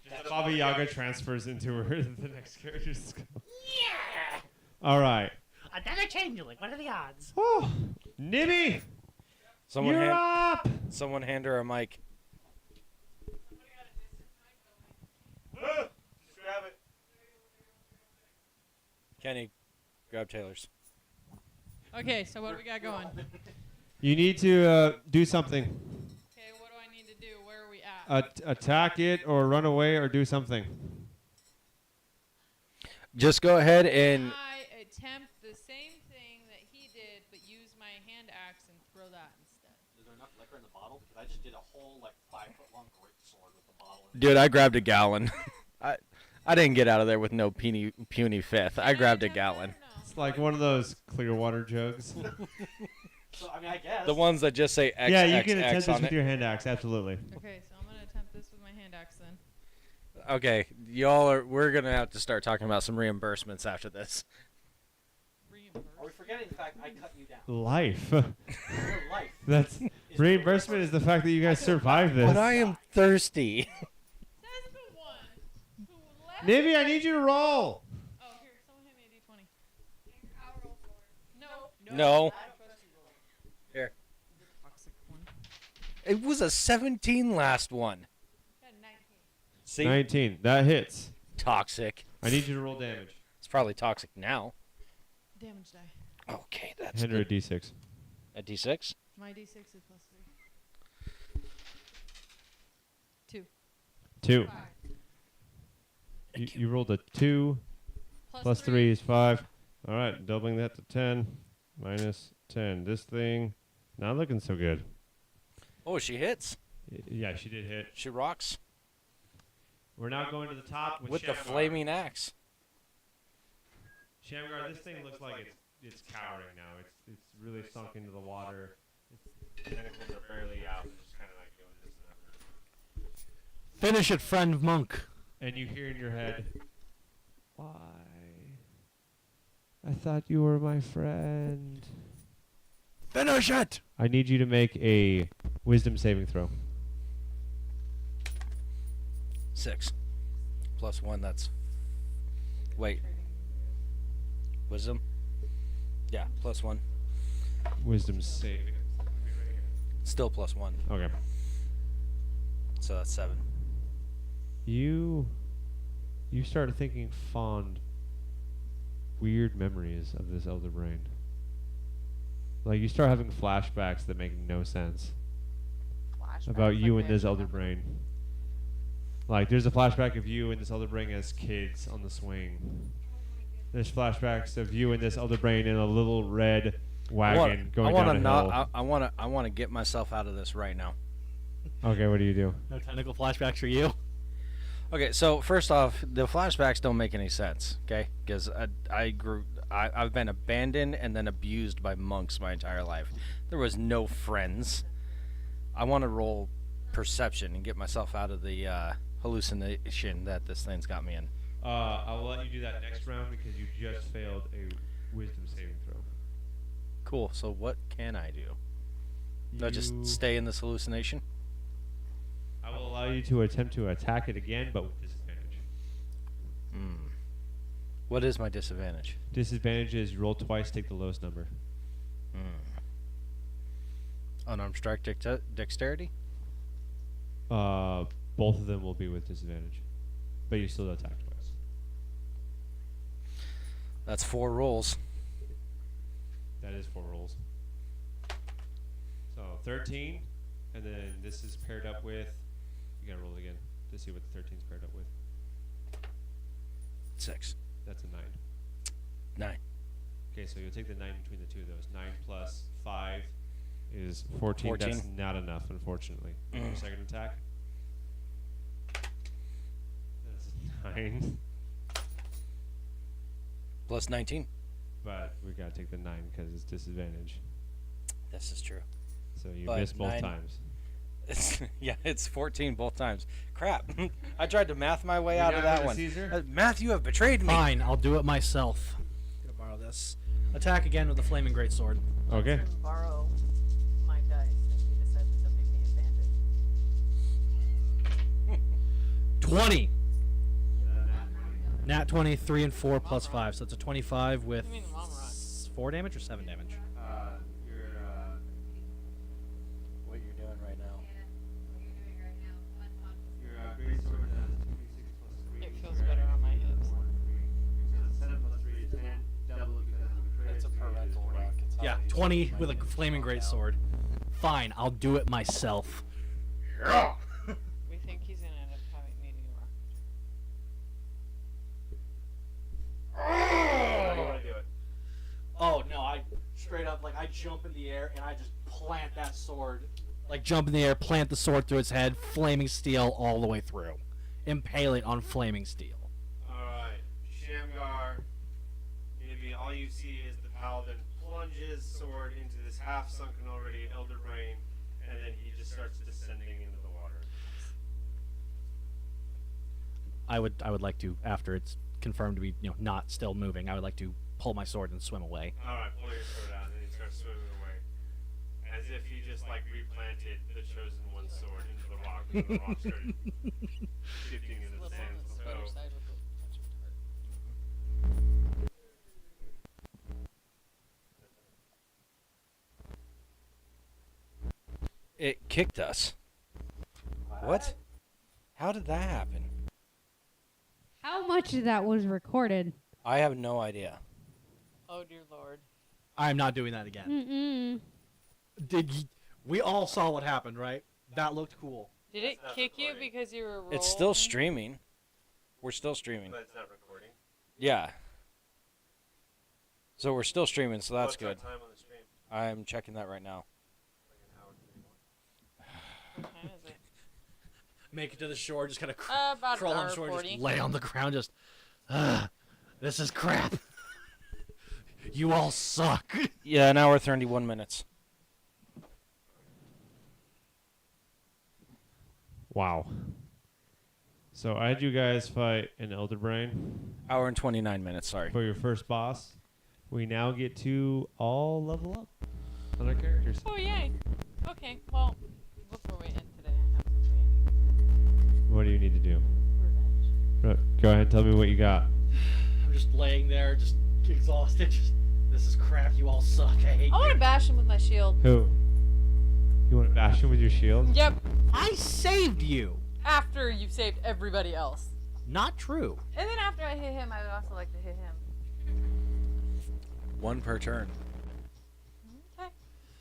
Just Baba Yaga transfers into her the next character's skill. Yeah. All right. Another changeling. What are the odds? Oh, Nibby, Someone you're hand, up. someone hand her a mic. Just grab it. Kenny, grab Taylor's. Okay, so what do we got going? You need to do something. Okay, what do I need to do? Where are we at? Attack it, or run away, or do something. Just go ahead and I attempt the same thing that he did, but use my hand axe and throw that instead. Is there enough liquor in the bottle? Because I just did a whole 5-foot-long great sword with the bottle. dude, I grabbed a gallon. I didn't get out of there with no puny fifth. I grabbed a gallon. It's like one of those clear water jugs. So I mean, I guess The ones that just say X, Yeah, you X, can X attempt this on with it. your hand axe. Absolutely. Okay, so I'm gonna attempt this with my hand axe then. Okay, we're gonna have to start talking about some reimbursements after this. Are we forgetting the fact I cut you down? Life. Your life. That's reimbursement is the fact that you guys survived this. But I am thirsty. Says the one who left. Nibby, I need you to roll. Oh, here, someone hand me a d20. I'll roll for it. No. No. Here. Toxic one. It was a 17 last one. Got a 19. See? 19. That hits. Toxic. I need you to roll damage. It's probably toxic now. Damage die. Okay, that's Hand her a good. d6. A D6? My d6 is +3. 2. 2. 5. You rolled a 2. Plus 3 is 5. All right, doubling that to 10. Minus 10. This thing, not looking so good. Oh, she hits. Yeah, she did hit. She rocks. We're now going to the top With the Shamgar. flaming axe. Shamgar, this thing looks like it's cowering now. It's really sunk into the water. Its tentacles are barely out. It's just kind of like going this and that. Finish it, friend monk. And you hear in your head, why? I thought you were my friend. Finish it. I need you to make a wisdom saving throw. 6. Plus 1, that's... Wait. Wisdom? Yeah, plus 1. Wisdom saving. Still plus 1. Okay. So that's 7. You start thinking fond, weird memories of this elder brain. Like you start having flashbacks that make no sense about you and this elder brain. Like there's a flashback of you and this elder brain as kids on the swing. There's flashbacks of you and this elder brain in a little red wagon going down a hill. I want to get myself out of this right now. Okay, what do you do? No tentacle flashbacks for you. Okay, so first off, the flashbacks don't make any sense, okay? Because I've been abandoned and then abused by monks my entire life. There was no friends. I want to roll perception and get myself out of the hallucination that this thing's got me in. I'll let you do that next round because you just failed a wisdom saving throw. Cool, so what can I do? Do I just stay in this hallucination? I will allow you to attempt to attack it again, but with disadvantage. What is my disadvantage? Disadvantage is you roll twice, take the lowest number. Unarmed strike dexterity? Both of them will be with disadvantage, but you still attack twice. That's 4 rolls. That is 4 rolls. So 13, and then this is paired up with. You gotta roll it again to see what the 13 is paired up with. 6. That's a 9. 9. Okay, so you'll take the 9 between the two of those. 9 plus 5 is 14. 14. That's not enough, unfortunately. Your second attack. That's a 9. Plus 19. But we gotta take the 9 because it's disadvantage. This is true. So you But miss both 9 times. Yeah, it's 14 both times. Crap. I tried to math my way out of that one. Caesar? Math, you have betrayed me. Fine, I'll do it myself. Gonna borrow this. Attack again with the flaming greatsword. Okay. Borrow my dice, and he decides to make me advantage. 20. Nat 20, 3 and 4 plus 5, so it's a 25 with You mean the long run? 4 damage or 7 damage? What you're doing right now. Your great sword has 2d6 plus 3. It feels better on my hips. 7 plus 3 is 10. Double because of the crit. It's a parental rock. It's how Yeah, they 20 usually with a get these flaming knocked great out. sword. Fine, I'll do it myself. We think he's gonna end up having needing a rock. How do you want to do it? Oh no, I straight up like I jump in the air and I just plant that sword. Like jump in the air, plant the sword through its head, flaming steel all the way through. Impale it on flaming steel. Alright, Shamgar, maybe all you see is the paladin plunges sword into this half sunken already elder brain, and then he just starts descending into the water. I would like to, after it's confirmed to be, not still moving, I would like to pull my sword and swim away. Alright, pull your sword out, and then he starts swimming away. As if he just like replanted the chosen one's sword into the rock, and the rock started shifting into the sand. So, It kicked us. What? How did that happen? How much of that was recorded? I have no idea. Oh dear lord. I'm not doing that again. We all saw what happened, right? That looked cool. Did it not kick you recording. because you were rolling? It's still streaming. We're still streaming. but it's not recording. Yeah. So we're still streaming, so that's What's our good. time on the stream? I'm checking that right now. Like an hour 31. What time is it? Make it to the shore, just kind of About crawl an on hour shore, 40. just lay on the ground, just, this is crap. You all suck. Yeah, an hour 31 minutes. Wow. So I had you guys fight an Elder Brain Hour and 29 minutes, sorry. for your first boss. We now get to all level up on our characters. Oh yay. Okay, well, before we end today, I have something. What do you need to do? Revenge. Go ahead and tell me what you got. I'm just laying there, just exhausted. Just, this is crap. You all suck. I hate I want to you. bash him with my shield. Who? You want to bash him with your shield? Yep. I saved you. After you've saved everybody else. Not true. And then after I hit him, I would also like to hit him. One per turn. Okay.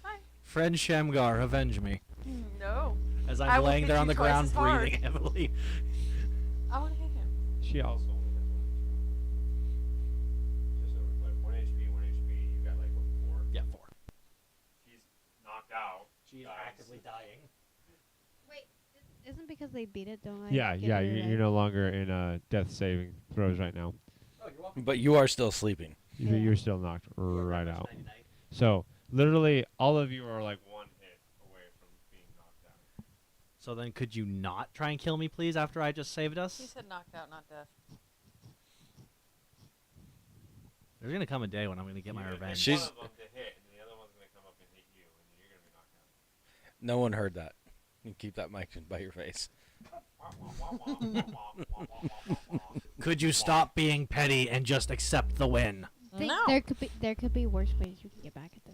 Fine. Friend Shamgar, avenge me. No. As I I'm will laying hit there on you the twice ground, as hard. breathing heavily. I want to hit him. She also. Just like 1 HP, 1 HP. You got like what, 4? Yeah, 4. She's knocked out. She's Dies. actively dying. Wait, isn't because they beat it? Don't I? Yeah, get yeah. to You're revive? no longer in death saving throws right now. Oh, you're welcome. But you are still sleeping. Yeah. You're still knocked right out. So literally, all of you are like 1 hit away from being knocked out. So then, could you not try and kill me, please, after I just saved He us? said knocked out, not death. There's gonna come a day when I'm gonna get my You're gonna revenge. get She's- one of them to hit, and the other one's gonna come up and hit you, and you're gonna be knocked out. No one heard that. You keep that mic by your face. Could you stop being petty and just accept the win? Think No. there could be worse ways you can get back at them.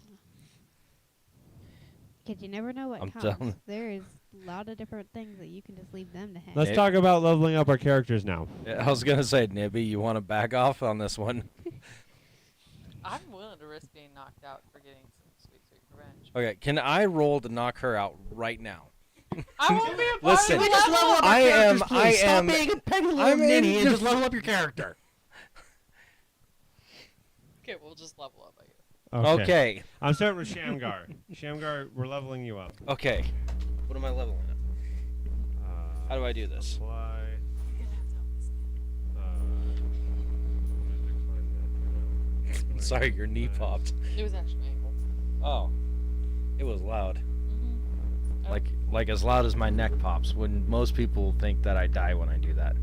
Because you never know what I'm comes. telling- There is a lot of different things that you can just leave them to handle. Let's Nick? talk about leveling up our characters now. I was gonna say, Nibby, you want to back off on this one? I'm willing to risk being knocked out for getting some sweet, sweet revenge. Okay, can I roll to knock her out right now? I won't be a part Listen, of the We just level up our I am- characters, please. I Stop am- being a petty little I'm in ninny and the- just level up your character. Okay, we'll just level up, I guess. Okay. I'm starting with Shamgar. Shamgar, we're leveling you up. Okay. What am I leveling at? How do I do this? Apply. Sorry, your knee popped. It was actually my ankle. Oh. It was loud. Mm-hmm. Like as loud as my neck pops when most people think that I die when I do that.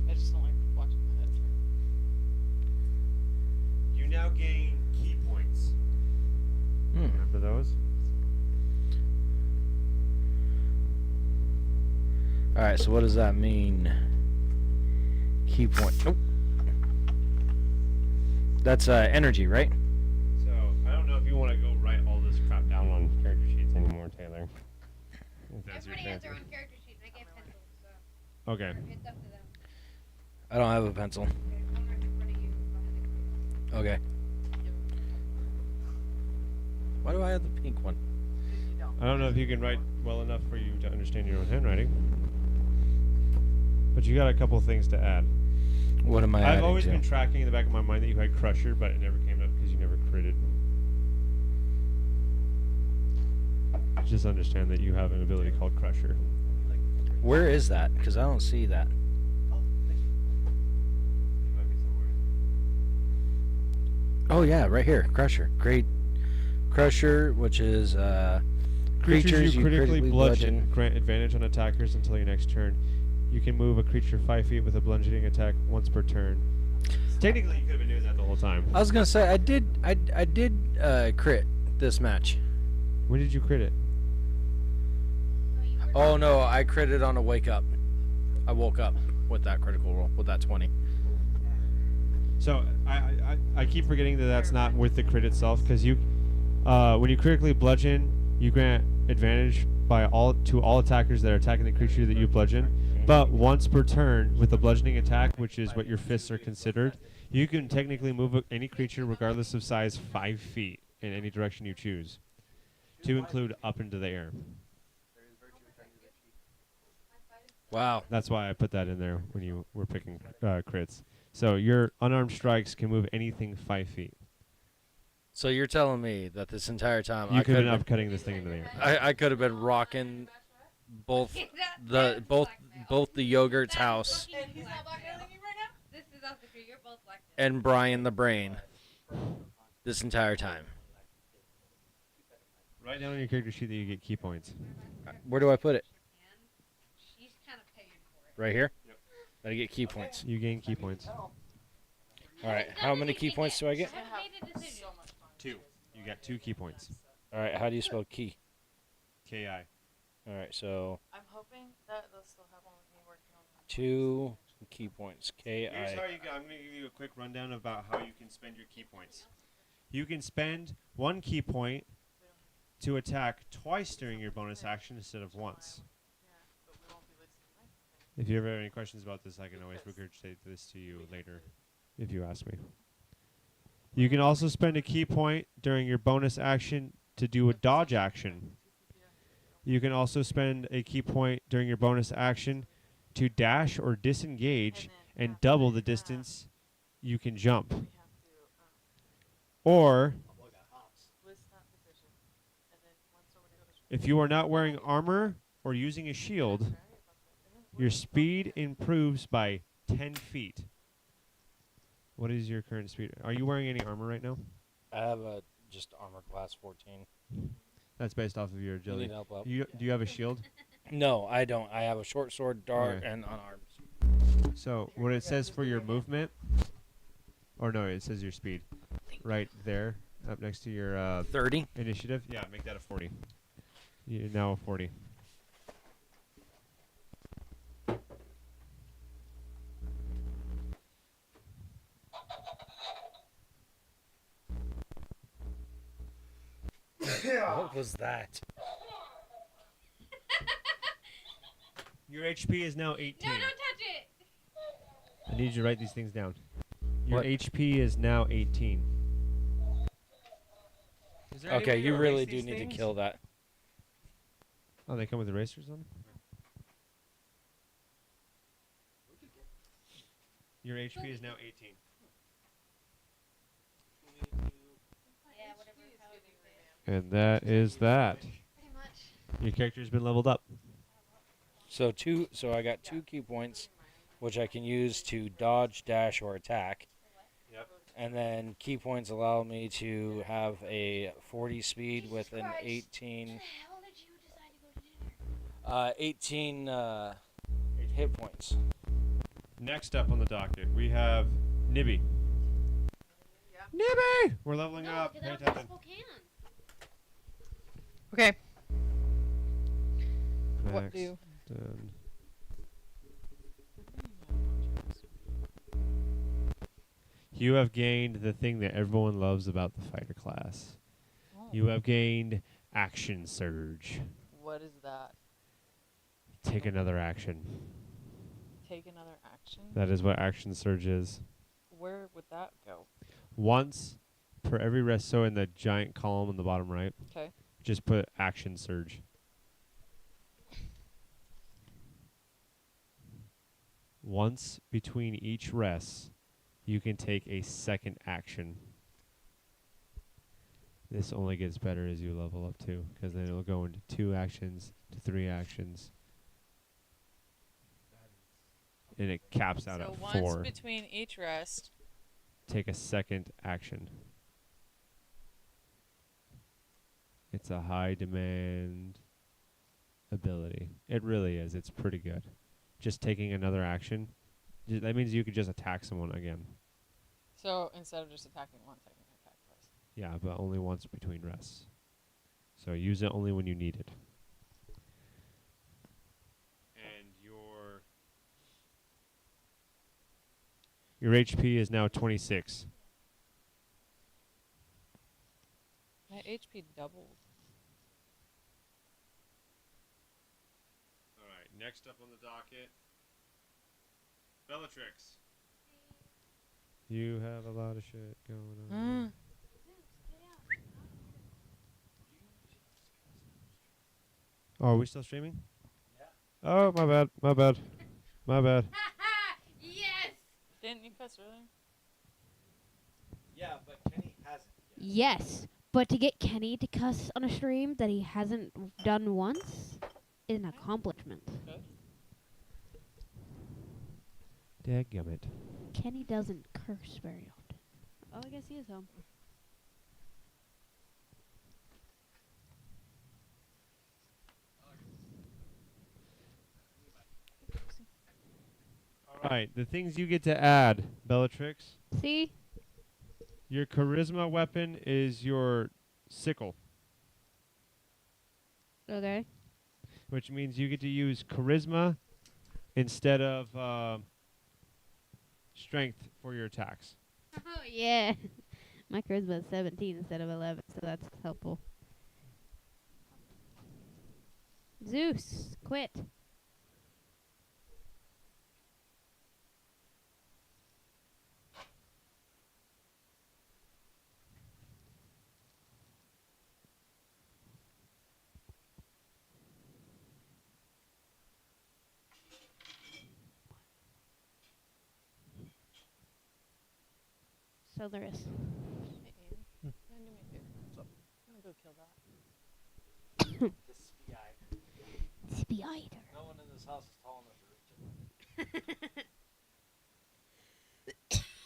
I just don't like watching my head turn. You now gain key points. Remember those? Alright, so what does that mean? Key point. Oh. That's energy, right? even want to go write all this crap down on character sheets anymore, Taylor. If that's your Everybody has their fancy. own character sheet. I gave pencils, so Okay. it's up to them. I don't have a pencil. Okay, one right in front of you. Behind the Okay. Why do I have the pink one? I don't know if you can write well enough for you to understand your own handwriting. But you got a couple things to add. What am I I've adding always to? been tracking in the back of my mind that you had Crusher, but it never came up because you never critted. Just understand that you have an ability called Crusher. Where is that? Because I don't see that. Oh yeah, right here. Crusher. Great. Crusher, which is creatures you critically bludgeon. grant advantage on attackers until your next turn. You can move a creature 5 feet with a bludgeoning attack once per turn. Technically, you could have been doing that the whole time. I was gonna say I did crit this match. When did you crit it? Oh no, I critted on a wake up. I woke up with that critical roll with that 20. So I keep forgetting that that's not with the crit itself, because you, when you critically bludgeon, you grant advantage to all attackers that are attacking the creature that you bludgeon. But once per turn, with the bludgeoning attack, which is what your fists are considered, you can technically move any creature, regardless of size, 5 feet in any direction you choose, to include up into the air. Wow. That's why I put that in there when you were picking crits. So your unarmed strikes can move anything 5 feet. So you're telling me that this entire time You I could have could been upcutting this thing into the air. I could have been rocking both the Yogurt's house He's not blackmailing you right now? This is off the tree. You're both blackmailing. and Brian the Brain this entire time. Write down on your character sheet that you get key points. Where do I put it? She's kind of paying for it. Right here? Yep. I get key points. You gain key points. All right. How many key points do I get? Made a decision. 2. You got 2 key points. All right. How do you spell key? K-I. All right. So I'm hoping that they'll still have one with me working on 2 key points. Here's K-I. how I'm going to give you a quick rundown about how you can spend your key points. You can spend 1 key point to attack twice during your bonus action instead of once. If you ever have any questions about this, I can always regurgitate this to you later if you ask me. You can also spend a key point during your bonus action to do a dodge action. You can also spend a key point during your bonus action to dash or disengage and double the distance you can jump. Or, if you are not wearing armor or using a shield, your speed improves by 10 feet. What is your current speed? Are you wearing any armor right now? I have a just armor class 14. That's based off of your You agility. need help up. Do you have a shield? No, I don't. I have a short sword, dart, Okay. and unarmed. So what it says for your movement, or no, it says your speed, right there, up next to your 30. initiative. Yeah, make that a 40. You're now a 40. What was that? Your HP is now 18. No, don't touch it. I need you to write these things down. Your What? HP is now 18. Is there any Okay, way you to really erase do these need to things? kill that. Oh, they come with erasers on them? Your HP is now 18. Yeah, whatever. However you say it. And that is that. Pretty much. Your character's been leveled up. So I got 2 key points, which I can use to dodge, dash, or attack. Yep. And then key points allow me to have a 40 speed with an 18, How did you decide to go to dinner? 18 hit points. Next up on the docket, we have Nibby. Nibby! We're leveling No, up. because Pay that was attention. Spokane. Okay. What Max, do? done. You have gained the thing that everyone loves about the fighter class. You have gained Action Surge. What is that? Take another action. Take another action? That is what Action Surge is. Where would that go? Once per every rest. So in the giant column on the bottom right, Okay. just put Action Surge. Once between each rest, you can take a second action. This only gets better as you level up too, because then it'll go into 2 actions to 3 actions. And it caps out So at once 4. between each rest. Take a second action. It's a high demand ability. It really is. It's pretty good. Just taking another action, that means you could just attack someone again. So instead of just attacking once, I can attack twice. Yeah, but only once between rests. So use it only when you need it. And your HP is now 26. My HP doubled. All right, next up on the docket, Bellatrix. You have a lot of shit going on. Oh, are we still streaming? Yeah. Oh, my bad. My bad. My bad. Yes! Didn't you cuss earlier? Yeah, but Kenny hasn't yet. Yes, but to get Kenny to cuss on a stream that he hasn't done once is an accomplishment. Good. Dadgummit. Kenny doesn't curse very often. Oh, I guess he is home. All right, the things you get to add, Bellatrix. See? Your charisma weapon is your sickle, Okay. which means you get to use charisma instead of strength for your attacks. Oh, yeah. My charisma is 17 instead of 11, so that's helpful. Zeus, quit. So there is. Hey, Ian. You gonna do me a favor? What's up? I'm gonna go kill that. The spy. Spider. No one in this house is tall enough to reach it.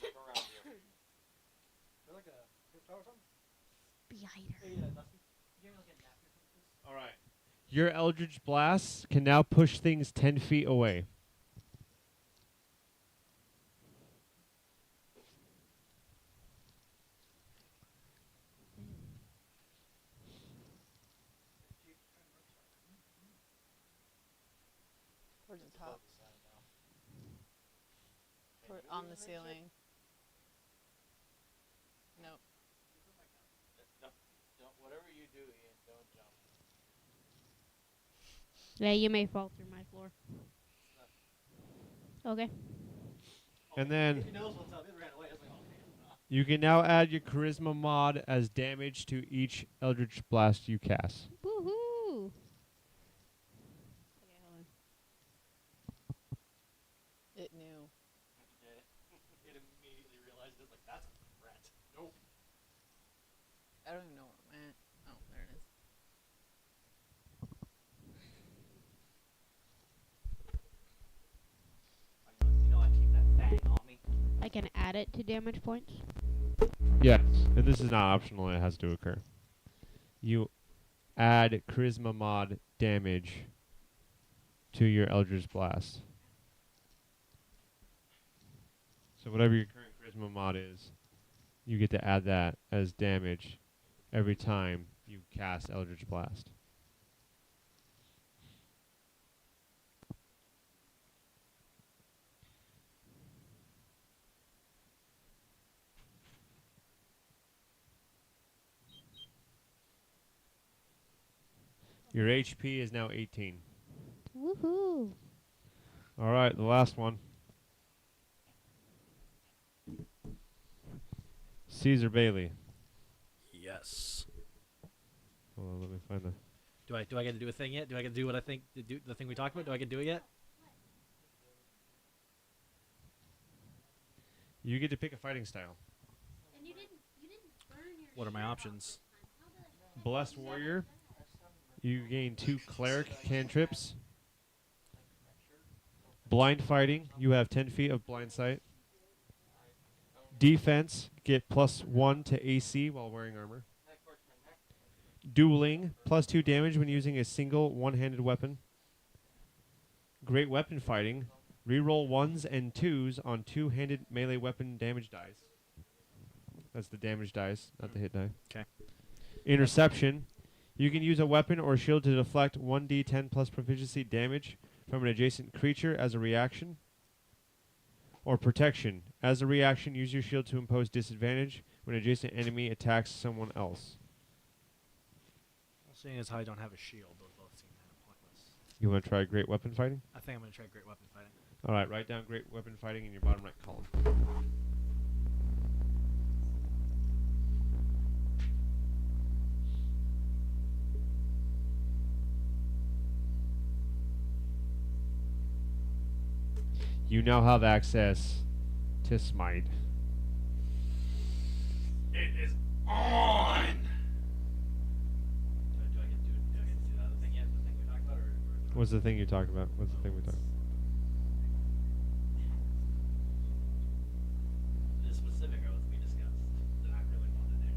Look around here. You're like a crypto or something? Spider. Hey, Dusty. You give me like a napkin or something, please? All right. Your Eldritch Blast can now push things 10 feet away. Towards the top. Above the sign now. Toward, Can on you the reach it? ceiling. Nope. Don't, whatever you do, Ian, don't jump. Yeah, you may fall through my floor. Okay. And then If he knows what's up, he ran away. I was like, oh, man. you can now add your charisma mod as damage to each Eldritch Blast you cast. Woohoo! Okay, hold on. It knew. It immediately realized it. Like, that's a threat. Nope. I don't even know where it went. Oh, there it is. You know I keep that thing on me. I can add it to damage points. Yes, and this is not optional, it has to occur. You add charisma mod damage to your Eldritch Blast. So whatever your current charisma mod is, you get to add that as damage every time you cast Eldritch Blast. Your HP is now 18. Woohoo! All right, the last one. Caesar Bailey. Yes. Hold on, let me find the. Do I get to do a thing yet? Do I get to do what I think the thing we talked about? Do I get to do it yet? You get to pick a fighting style. What are my options? Blessed Warrior. You gain 2 Cleric cantrips. Blind Fighting. You have 10 feet of blind sight. Defense. Get +1 to AC while wearing armor. Dueling. +2 damage when using a single one-handed weapon. Great Weapon Fighting. Reroll 1s and 2s on 2-handed melee weapon damage dice. That's the damage dice, not the hit die. Okay. Interception. You can use a weapon or shield to deflect 1d10 plus proficiency damage from an adjacent creature as a reaction. Or protection. As a reaction, use your shield to impose disadvantage when an adjacent enemy attacks someone else. Seeing as how I don't have a shield, those both seem kind of pointless. You want to try Great Weapon Fighting? I think I'm going to try Great Weapon Fighting. All right, write down Great Weapon Fighting in your bottom right column. You now have access to Smite. It is on! Do I get to do the other thing yet? The thing we talked about? Or What's the thing you talked about? What's the thing we talked about? The specific are what we discussed that I really want to do.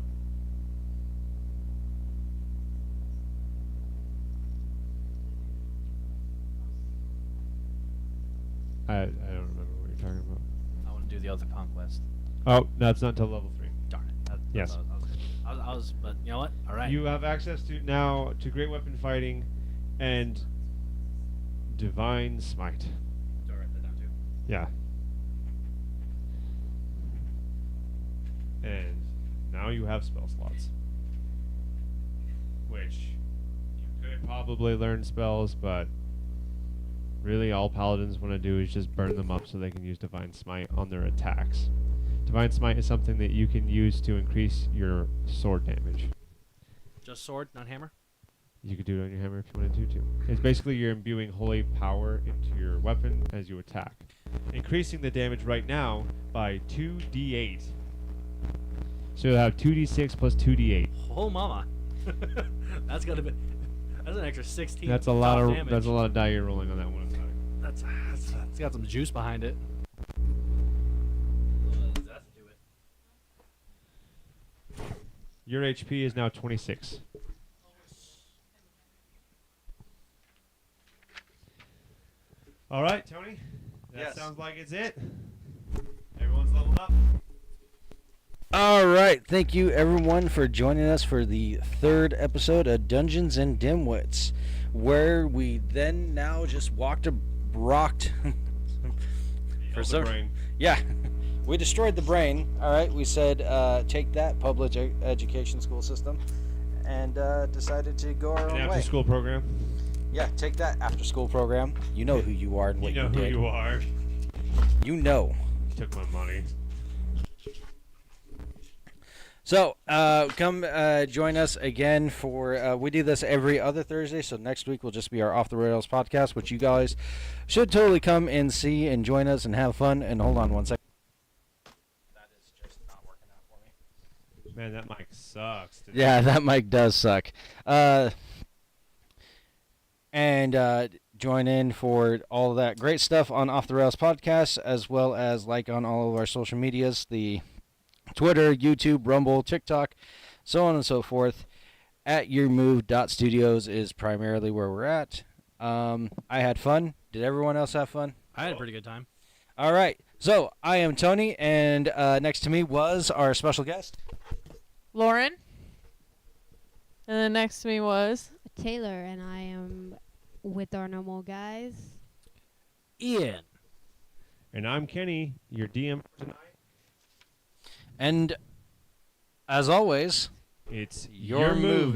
I don't remember what you're talking about. I want to do the other conquest. Oh, that's not until level 3. Darn it. Yes. I was, but you know what? All right. You have access to now to Great Weapon Fighting and Divine Smite. Do I write that down too? Yeah. And now you have spell slots. Which you could probably learn spells, but really all paladins want to do is just burn them up so they can use Divine Smite on their attacks. Divine Smite is something that you can use to increase your sword damage. Just sword, not hammer? You could do it on your hammer if you wanted to, too. It's basically you're imbuing holy power into your weapon as you attack, increasing the damage right now by 2d8. So you'll have 2d6 plus 2d8. Oh, mama. That's got to be... That's an extra 16 That's a lot of damage. that's a lot of die you're rolling on that one. That's got some juice behind it. Let's do it. Your HP is now 26. All right, Tony. That Yes. sounds like it's it. Everyone's leveled up. All right, thank you everyone for joining us for the 3rd episode of Dungeons and Dimwitts, where we then now just rocked. For some brain. Yeah, we destroyed the brain. All right, we said take that public education school system, and decided to go our An own way. after-school program. Yeah, take that after-school program. You know who you are and what You know you who did. you are. You know. You took my money. So, come join us again for, we do this every other Thursday, so next week will just be our Off the Rails podcast, which you guys should totally come and see and join us and have fun. And hold on one second. That is just not working out for me. Man, that mic sucks. Today. Yeah, that mic does suck. And join in for all of that great stuff on Off the Rails podcast, as well as like on all of our social medias, the Twitter, YouTube, Rumble, TikTok, so on and so forth. At yourmove.studios is primarily where we're at. I had fun. Did everyone else have fun? I had a pretty good time. All right. So I am Tony, and next to me was our special guest. Lauren. And then next to me was Taylor, and I am with our normal guys. Ian. And I'm Kenny, your DM tonight. And as always, It's your move.